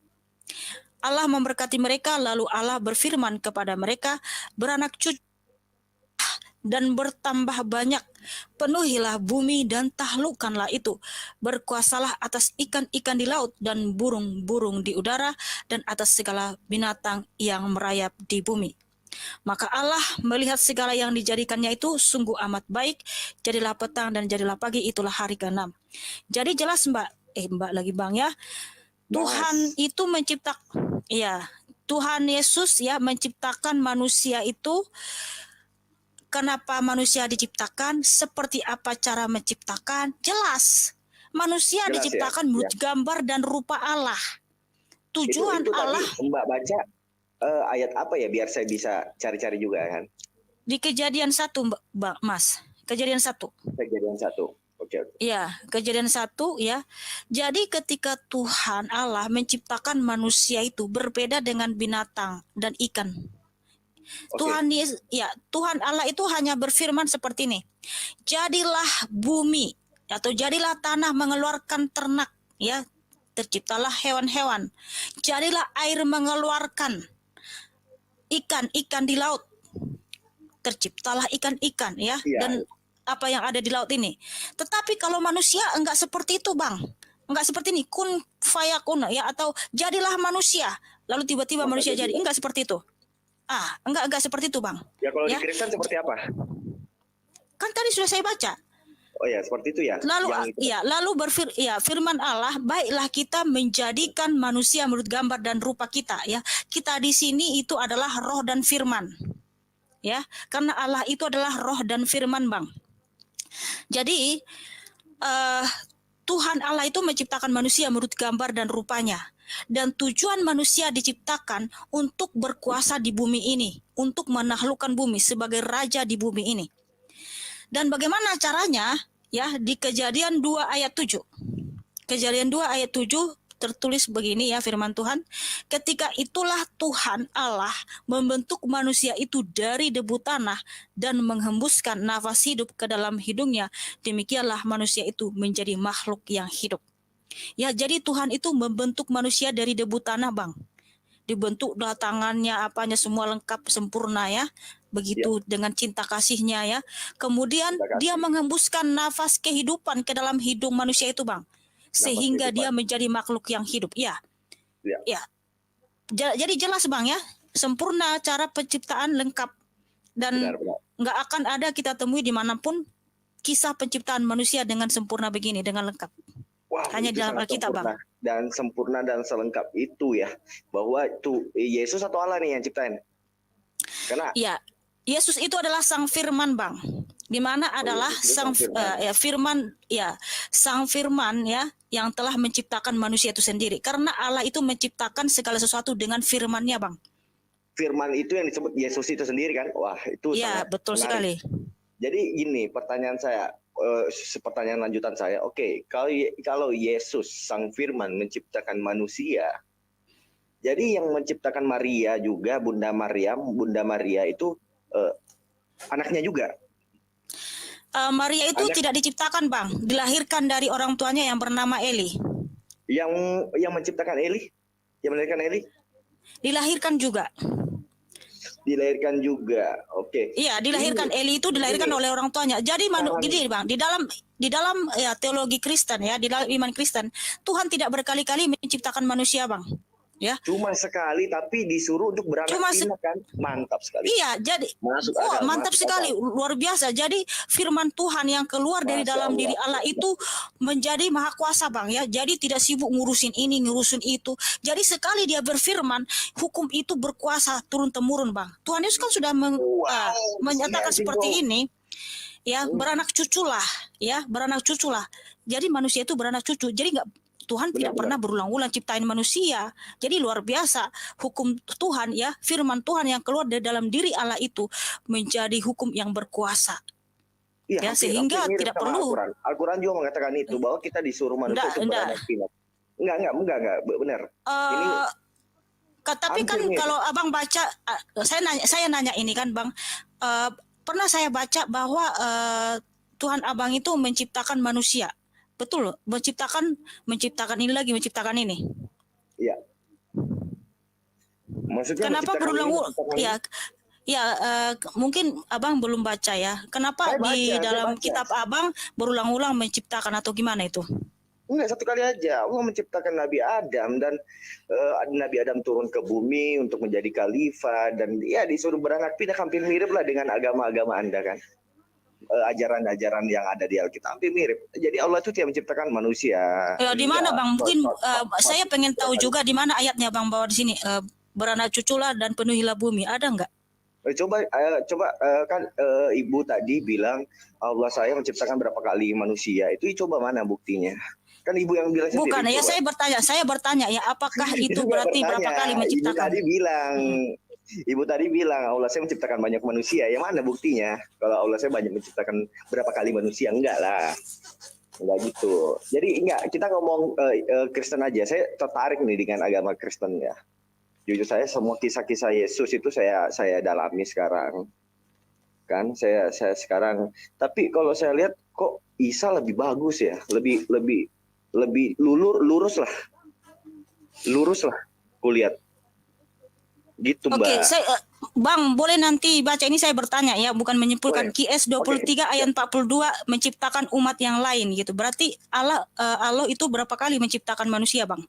S3: Allah memberkati mereka, lalu Allah berfirman kepada mereka, beranak cucu dan bertambah banyak, penuhilah bumi dan taklukkanlah itu, berkuasalah atas ikan-ikan di laut dan burung-burung di udara dan atas segala binatang yang merayap di bumi. Maka Allah melihat segala yang dijadikannya itu sungguh amat baik. Jadilah petang dan jadilah pagi, itulah hari ke-6. Jadi jelas Mbak lagi Bang ya. Tuhan itu menciptakan, ya, Tuhan Yesus ya menciptakan manusia itu. Kenapa manusia diciptakan? Seperti apa cara menciptakan? Jelas. Manusia
S7: Jelas,
S3: diciptakan
S7: ya?
S3: menurut gambar dan rupa Allah. Tujuan
S7: itu
S3: Allah
S7: tadi Mbak baca ayat apa ya, biar saya bisa cari-cari juga kan?
S3: di Kejadian 1, Mas. Kejadian 1.
S7: Kejadian 1. Oke.
S3: Ya, Kejadian 1 ya. Jadi ketika Tuhan Allah menciptakan manusia itu berbeda dengan binatang dan ikan. Tuhan Allah itu hanya berfirman seperti ini. Jadilah bumi atau jadilah tanah mengeluarkan ternak ya. Terciptalah hewan-hewan. Jadilah air mengeluarkan ikan-ikan di laut. Terciptalah ikan-ikan ya, dan apa yang ada di laut ini. Tetapi kalau manusia enggak seperti itu, Bang. Enggak seperti ini, kun fayakun ya, atau jadilah manusia. Lalu tiba-tiba manusia jadi. Enggak seperti itu. Enggak seperti itu, Bang.
S7: Ya kalau di Kristen seperti apa?
S3: Kan tadi sudah saya baca.
S7: Oh ya, seperti itu ya.
S3: Lalu firman Allah, baiklah kita menjadikan manusia menurut gambar dan rupa kita ya. Kita di sini itu adalah roh dan firman. Ya, karena Allah itu adalah roh dan firman, Bang. Jadi Tuhan Allah itu menciptakan manusia menurut gambar dan rupanya. Dan tujuan manusia diciptakan untuk berkuasa di bumi ini, untuk menaklukkan bumi sebagai raja di bumi ini. Dan bagaimana caranya? Ya, di Kejadian 2 ayat 7. Kejadian 2 ayat 7 tertulis begini ya firman Tuhan. Ketika itulah Tuhan Allah membentuk manusia itu dari debu tanah dan menghembuskan nafas hidup ke dalam hidungnya. Demikianlah manusia itu menjadi makhluk yang hidup. Ya, jadi Tuhan itu membentuk manusia dari debu tanah, Bang. Dibentuk tangannya, apanya semua lengkap sempurna ya. Begitu dengan cinta kasihnya ya. Kemudian dia menghembuskan nafas kehidupan ke dalam hidung manusia itu, Bang. Sehingga dia menjadi makhluk yang hidup. Ya. Jadi jelas, Bang ya. sempurna, cara penciptaan lengkap, dan
S7: Benar.
S3: nggak akan ada kita temui dimanapun kisah penciptaan manusia dengan sempurna begini, dengan lengkap.
S7: Wah,
S3: Hanya
S7: itu
S3: dalam
S7: sangat
S3: Alkitab, Bang.
S7: sempurna dan selengkap itu ya, bahwa itu Yesus atau Allah nih yang ciptain. Karena
S3: Ya, Yesus itu adalah Sang Firman, Bang. Di mana adalah
S7: Yesus itu
S3: Sang
S7: Sang Firman.
S3: Firman, ya, Sang Firman ya, yang telah menciptakan manusia itu sendiri. Karena Allah itu menciptakan segala sesuatu dengan firman-Nya, Bang.
S7: Firman itu yang disebut Yesus itu sendiri kan. Wah, itu
S3: Iya,
S7: sangat
S3: betul
S7: menarik.
S3: sekali.
S7: Jadi gini, pertanyaan saya, pertanyaan lanjutan saya. Oke, kalau Yesus Sang Firman menciptakan manusia, jadi yang menciptakan Maria juga, Bunda Maria itu anaknya juga.
S3: Maria itu tidak diciptakan, Bang. Dilahirkan dari orang tuanya yang bernama Eli.
S7: Yang menciptakan Eli, yang melahirkan Eli,
S3: Dilahirkan juga.
S7: dilahirkan juga. Oke.
S3: Iya, dilahirkan. Eli itu dilahirkan oleh orang tuanya. Jadi gini, Bang, di dalam ya teologi Kristen ya, di dalam iman Kristen, Tuhan tidak berkali-kali menciptakan manusia, Bang. Ya.
S7: Cuma sekali, tapi disuruh untuk beranak pinak kan. Mantap sekali.
S3: Iya, jadi
S7: Masuk akal,
S3: mantap
S7: masuk
S3: sekali,
S7: akal.
S3: luar biasa. Jadi firman Tuhan yang keluar dari
S7: Masya
S3: dalam
S7: Allah.
S3: diri Allah itu menjadi maha kuasa, Bang, ya. Jadi tidak sibuk ngurusin ini, ngurusin itu. Jadi sekali dia berfirman, hukum itu berkuasa turun temurun, Bang. Tuhan Yesus kan sudah menyatakan
S7: amazing,
S3: seperti
S7: bro.
S3: ini. Ya, beranak cuculah, ya, beranak cuculah. Jadi manusia itu beranak cucu. Jadi Tuhan tidak pernah berulang-ulang ciptain manusia. Jadi luar biasa hukum Tuhan ya, firman Tuhan yang keluar dari dalam diri Allah itu menjadi hukum yang berkuasa.
S7: Iya,
S3: Ya, sehingga
S7: mirip
S3: tidak
S7: sama
S3: perlu.
S7: Al-Quran juga mengatakan itu, bahwa kita disuruh manusia untuk beranak pinak. Enggak, benar.
S3: Tapi kan
S7: hampir mirip.
S3: kalau Abang baca, saya nanya ini kan, Bang, pernah saya baca bahwa Tuhan Abang itu menciptakan manusia. Betul, menciptakan ini lagi, menciptakan ini.
S7: Iya. Maksudnya
S3: Kenapa berulang-ulang? Mungkin Abang belum baca ya. Kenapa
S7: Saya
S3: dalam
S7: baca.
S3: kitab Abang berulang-ulang menciptakan atau gimana itu?
S7: Enggak, satu kali aja. Allah menciptakan Nabi Adam, dan Nabi Adam turun ke bumi untuk menjadi khalifah, dan dia disuruh beranak pinak. Hampir mirip lah dengan agama-agama Anda kan. Ajaran-ajaran yang ada di Alkitab hampir mirip. Jadi Allah itu tidak menciptakan manusia.
S3: Ya, di mana, Bang? Mungkin saya pengen tahu juga di mana ayatnya, Bang, bahwa di sini beranak cuculah dan penuhilah bumi. Ada nggak?
S7: Coba kan Ibu tadi bilang Allah saya menciptakan berapa kali manusia. Itu coba mana buktinya? Kan Ibu yang bilang sendiri.
S3: Bukan, ya saya bertanya ya, apakah itu berarti berapa kali menciptakan?
S7: Ibu tadi bilang Allah saya menciptakan banyak manusia. Yang mana buktinya? Kalau Allah saya banyak menciptakan berapa kali manusia? Enggak lah. Enggak gitu. Jadi enggak, kita ngomong Kristen aja. Saya tertarik nih dengan agama Kristen ya. Jujur saya semua kisah-kisah Yesus itu saya dalami sekarang. Kan saya sekarang, tapi kalau saya lihat kok Isa lebih bagus ya. Lebih lurus lah. Lurus lah kulihat. Gitu, Mbak.
S3: Oke, Bang, boleh nanti baca ini, saya bertanya ya, bukan menyimpulkan. QS 23 ayat 42 menciptakan umat yang lain gitu. Berarti Allah itu berapa kali menciptakan manusia, Bang?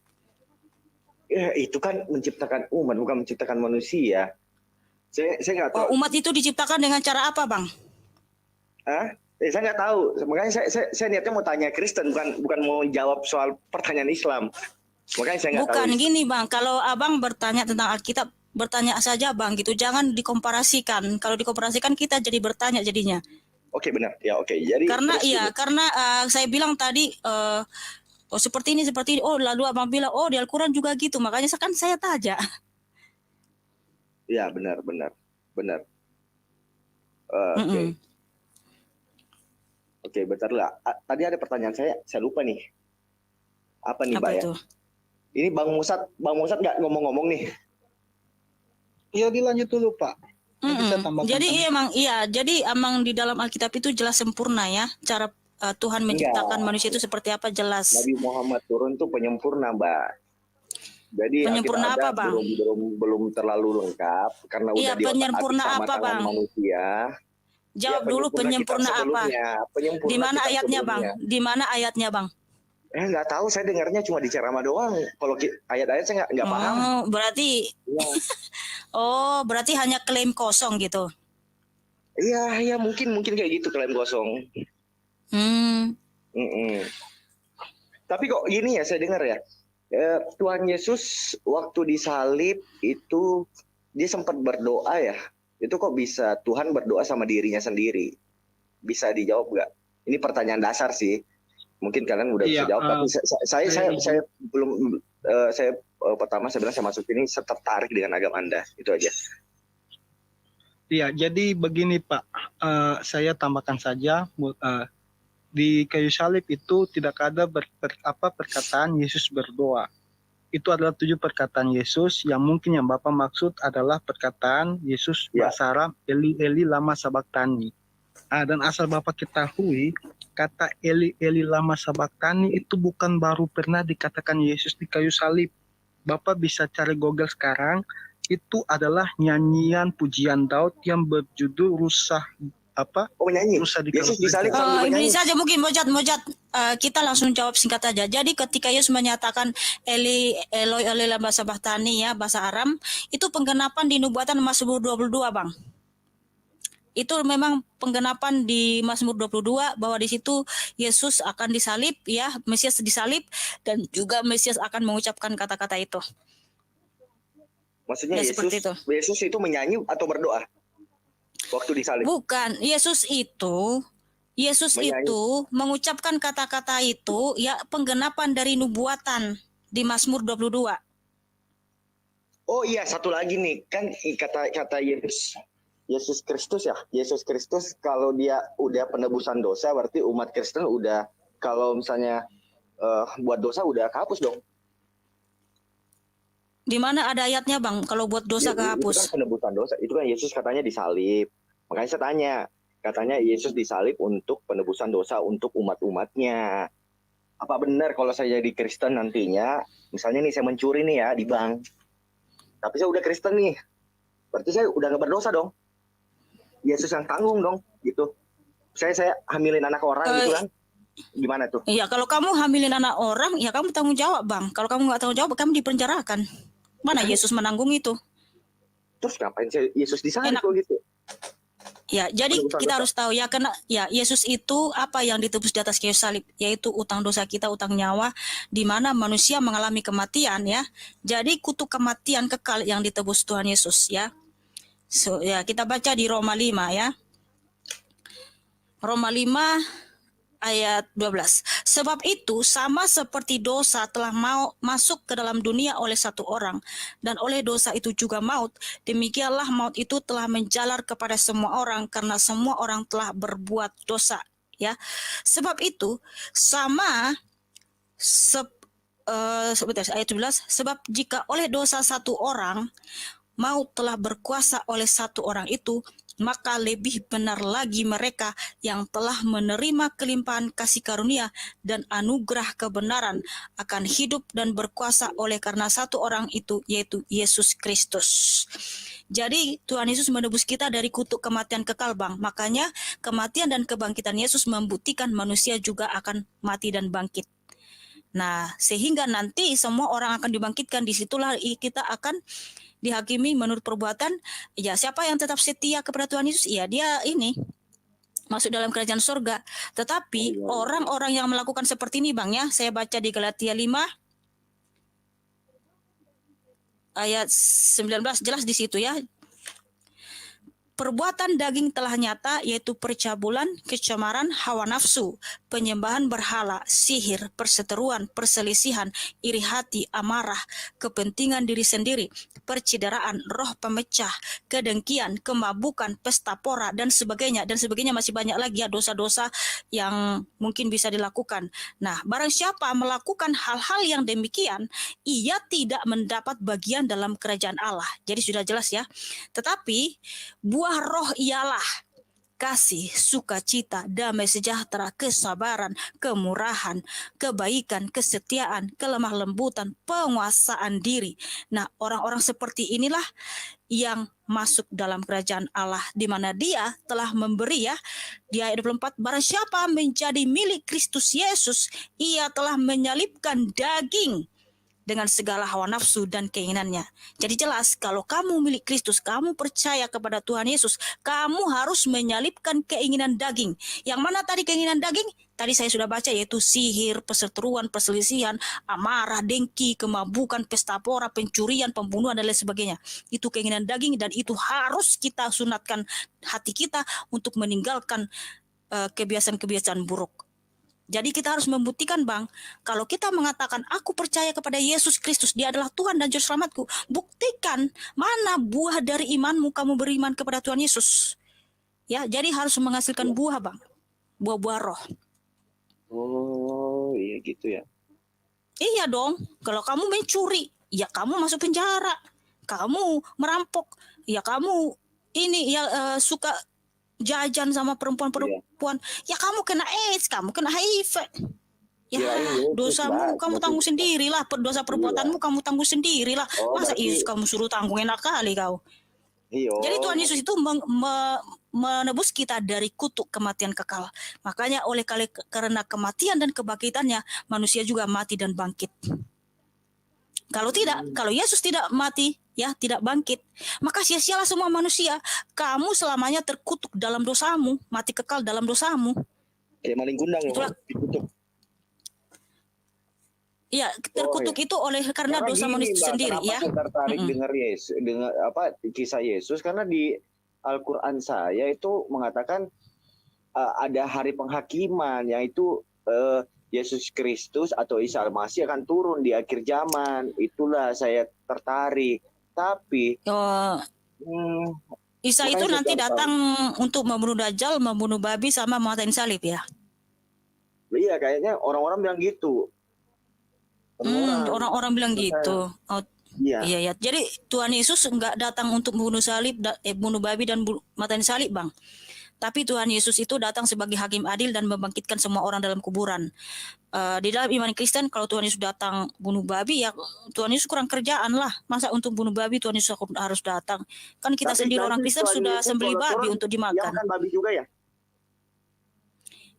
S7: Ya, itu kan menciptakan umat, bukan menciptakan manusia. Saya nggak tahu.
S3: Umat itu diciptakan dengan cara apa, Bang?
S7: Saya nggak tahu. Makanya saya niatnya mau tanya Kristen, bukan mau jawab soal pertanyaan Islam. Makanya saya nggak tahu.
S3: Bukan gini, Bang. Kalau Abang bertanya tentang Alkitab, bertanya saja, Bang, gitu. Jangan dikomparasikan. Kalau dikomparasikan kita jadi bertanya jadinya.
S7: Oke, benar. Ya, oke. Jadi
S3: karena saya bilang tadi seperti ini. Oh, lalu Abang bilang, oh, di Al-Qur'an juga gitu. Makanya kan saya tanya.
S7: Ya, benar. Oke. Oke, bentar lah. Tadi ada pertanyaan saya lupa nih. Apa nih, Mbak ya?
S3: Itu?
S7: Ini Bang Musad nggak ngomong-ngomong nih.
S4: Iya, dilanjut dulu, Pak.
S3: Jadi emang di dalam Alkitab itu jelas sempurna ya, cara Tuhan menciptakan manusia itu seperti apa jelas.
S7: Nabi Muhammad turun tuh penyempurna, Mbak. Jadi
S3: penyempurna apa, Bang?
S7: Belum terlalu lengkap karena udah
S3: penyempurna apa, Bang?
S7: Manusia.
S3: Jawab dulu, penyempurna apa? Di mana ayatnya, Bang? Di mana ayatnya, Bang?
S7: Nggak tahu, saya dengarnya cuma di ceramah doang. Kalau ayat-ayat saya nggak paham.
S3: Oh, berarti
S7: Iya.
S3: berarti hanya klaim kosong gitu.
S7: Iya, mungkin kayak gitu, klaim kosong.
S3: Hmm.
S7: Mm-mm. Tapi kok gini ya, saya dengar ya, Tuhan Yesus waktu disalib itu dia sempat berdoa ya. Itu kok bisa Tuhan berdoa sama dirinya sendiri? Bisa dijawab nggak? Ini pertanyaan dasar sih. Mungkin kalian udah bisa jawab, tapi saya belum. Pertama saya bilang saya masuk sini tertarik dengan agama Anda, itu aja.
S4: Iya, jadi begini Pak, saya tambahkan saja, di kayu salib itu tidak ada perkataan Yesus berdoa. Itu adalah 7 perkataan Yesus yang mungkin yang Bapak maksud adalah perkataan Yesus bahasa Arab, Eli Eli lama sabachthani. Dan asal Bapak ketahui, kata Eli Eli lama sabachthani itu bukan baru pernah dikatakan Yesus di kayu salib. Bapak bisa cari Google sekarang, itu adalah nyanyian pujian Daud yang berjudul Rusa
S7: nyanyi.
S4: Rusa di
S7: Yesus
S4: kayu
S7: disalib
S4: salib.
S3: Ini saja mungkin Mojat, kita langsung jawab singkat aja. Jadi ketika Yesus menyatakan Eli Eloi Eloi lama sabachthani ya bahasa Aram, itu penggenapan di nubuatan Mazmur 22 Bang. Itu memang penggenapan di Mazmur 22 bahwa di situ Yesus akan disalib ya, Mesias disalib dan juga Mesias akan mengucapkan kata-kata itu.
S7: Maksudnya
S3: Ya,
S7: Yesus itu menyanyi atau berdoa waktu disalib?
S3: Bukan, Yesus itu mengucapkan kata-kata itu ya penggenapan dari nubuatan di Mazmur 22.
S7: Oh iya, satu lagi nih, kan kata Yesus Kristus ya. Yesus Kristus kalau dia udah penebusan dosa berarti umat Kristen udah, kalau misalnya buat dosa udah kehapus dong.
S3: Di mana ada ayatnya Bang kalau buat dosa kehapus?
S7: Itu kan penebusan dosa. Itu kan Yesus katanya disalib. Makanya saya tanya, katanya Yesus disalib untuk penebusan dosa untuk umat-umatnya. Apa benar kalau saya jadi Kristen nantinya, misalnya nih saya mencuri nih ya di bank, tapi saya udah Kristen nih, berarti saya udah nggak berdosa dong? Yesus yang tanggung dong, gitu. Saya hamilin anak orang gitu kan? Gimana tuh?
S3: Iya, kalau kamu hamilin anak orang, ya kamu tanggung jawab Bang. Kalau kamu nggak tanggung jawab, kamu dipenjarakan. Mana Yesus menanggung itu?
S7: Terus ngapain Yesus disalib kok gitu?
S3: Ya, jadi kita harus tahu ya, karena ya Yesus itu apa yang ditebus di atas kayu salib, yaitu utang dosa kita, utang nyawa, di mana manusia mengalami kematian ya. Jadi kutuk kematian kekal yang ditebus Tuhan Yesus ya. So, ya kita baca di Roma 5 ya. Roma 5 ayat 12. Sebab itu sama seperti dosa telah masuk ke dalam dunia oleh satu orang, dan oleh dosa itu juga maut, demikianlah maut itu telah menjalar kepada semua orang karena semua orang telah berbuat dosa. Ya, sebab itu ayat 12. Sebab jika oleh dosa satu orang maut telah berkuasa oleh satu orang itu, maka lebih benar lagi mereka yang telah menerima kelimpahan kasih karunia dan anugerah kebenaran akan hidup dan berkuasa oleh karena satu orang itu, yaitu Yesus Kristus. Jadi Tuhan Yesus menebus kita dari kutuk kematian kekal Bang. Makanya kematian dan kebangkitan Yesus membuktikan manusia juga akan mati dan bangkit. Nah, sehingga nanti semua orang akan dibangkitkan. Disitulah kita akan dihakimi menurut perbuatan. Ya, siapa yang tetap setia kepada Tuhan Yesus, ya dia ini masuk dalam kerajaan surga. Tetapi orang-orang yang melakukan seperti ini Bang ya, saya baca di Galatia 5 ayat 19, jelas di situ ya. Perbuatan daging telah nyata, yaitu percabulan, kecemaran, hawa nafsu, penyembahan berhala, sihir, perseteruan, perselisihan, iri hati, amarah, kepentingan diri sendiri, percideraan, roh pemecah, kedengkian, kemabukan, pesta pora, dan sebagainya. Dan sebagainya masih banyak lagi ya dosa-dosa yang mungkin bisa dilakukan. Nah, barang siapa melakukan hal-hal yang demikian, ia tidak mendapat bagian dalam kerajaan Allah. Jadi sudah jelas ya. Tetapi buah roh ialah kasih, sukacita, damai sejahtera, kesabaran, kemurahan, kebaikan, kesetiaan, kelemah lembutan, penguasaan diri. Nah, orang-orang seperti inilah yang masuk dalam kerajaan Allah, di mana Dia telah memberi ya di ayat 24, barang siapa menjadi milik Kristus Yesus, ia telah menyalibkan daging dengan segala hawa nafsu dan keinginannya. Jadi jelas kalau kamu milik Kristus, kamu percaya kepada Tuhan Yesus, kamu harus menyalibkan keinginan daging. Yang mana tadi keinginan daging? Tadi saya sudah baca, yaitu sihir, perseteruan, perselisihan, amarah, dengki, kemabukan, pesta pora, pencurian, pembunuhan, dan lain sebagainya. Itu keinginan daging, dan itu harus kita sunatkan hati kita untuk meninggalkan kebiasaan-kebiasaan buruk. Jadi kita harus membuktikan, Bang, kalau kita mengatakan aku percaya kepada Yesus Kristus, Dia adalah Tuhan dan Juru Selamatku, buktikan mana buah dari imanmu kamu beriman kepada Tuhan Yesus. Ya, jadi harus menghasilkan buah, Bang. Buah-buah roh.
S7: Oh, iya gitu ya.
S3: Iya dong, kalau kamu mencuri, ya kamu masuk penjara. Kamu merampok, ya kamu ini ya suka jajan sama perempuan-perempuan, ya kamu kena AIDS, kamu kena HIV. Ya, dosamu kamu tanggung sendirilah, dosa perbuatanmu kamu tanggung sendirilah. Masa Yesus kamu suruh tanggung, enak kali kau. Jadi Tuhan Yesus itu menebus kita dari kutuk kematian kekal. Makanya karena kematian dan kebangkitannya, manusia juga mati dan bangkit. Kalau tidak, kalau Yesus tidak mati, ya tidak bangkit, maka sia-sialah semua manusia. Kamu selamanya terkutuk dalam dosamu, mati kekal dalam dosamu.
S7: Kayak maling kundang
S3: Itulah.
S7: dikutuk.
S3: Iya, terkutuk itu oleh karena dosa manusia itu sendiri, ya.
S7: Saya tertarik dengar Yesus, dengan kisah Yesus, karena di Al-Quran saya itu mengatakan ada hari penghakiman, yaitu Yesus Kristus atau Isa Al-Masih akan turun di akhir zaman. Itulah saya tertarik. Tapi
S3: Isa itu nanti datang untuk membunuh Dajjal, membunuh babi, sama mematain salib ya.
S7: Iya, kayaknya orang-orang bilang gitu.
S3: Orang-orang bilang gitu. Oh, iya. Jadi Tuhan Yesus enggak datang untuk membunuh salib, bunuh babi dan matain salib, Bang. Tapi Tuhan Yesus itu datang sebagai hakim adil dan membangkitkan semua orang dalam kuburan. Di dalam iman Kristen, kalau Tuhan Yesus datang bunuh babi, ya Tuhan Yesus kurang kerjaan lah. Masa untuk bunuh babi Tuhan Yesus harus datang? Kan kita sendiri orang Kristen sudah sembelih babi untuk dimakan.
S7: Dia makan babi juga ya?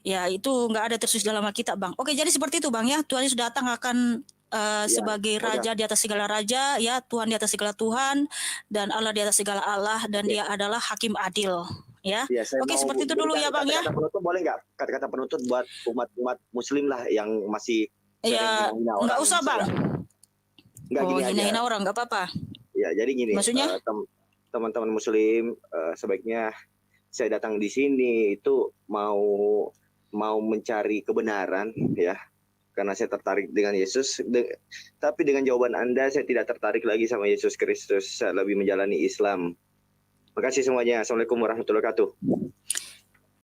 S3: Ya, itu nggak ada tertulis dalam Alkitab, Bang. Oke, jadi seperti itu, Bang, ya. Tuhan Yesus datang akan sebagai raja di atas segala raja, ya, Tuhan di atas segala Tuhan, dan Allah di atas segala Allah, dan Dia adalah hakim adil, ya. Oke, seperti itu dulu ya, Bang, ya.
S7: Kata-kata penutup boleh nggak? Kata-kata penutup buat umat Muslim lah yang masih
S3: ya, nggak usah, Bang.
S7: Nggak gini aja.
S3: Hina orang, nggak apa-apa.
S7: Ya, jadi gini.
S3: Maksudnya?
S7: Teman-teman Muslim, sebaiknya saya datang di sini itu mau mencari kebenaran, ya. Karena saya tertarik dengan Yesus, tapi dengan jawaban Anda saya tidak tertarik lagi sama Yesus Kristus, saya lebih menjalani Islam. Terima kasih semuanya. Assalamualaikum warahmatullahi wabarakatuh.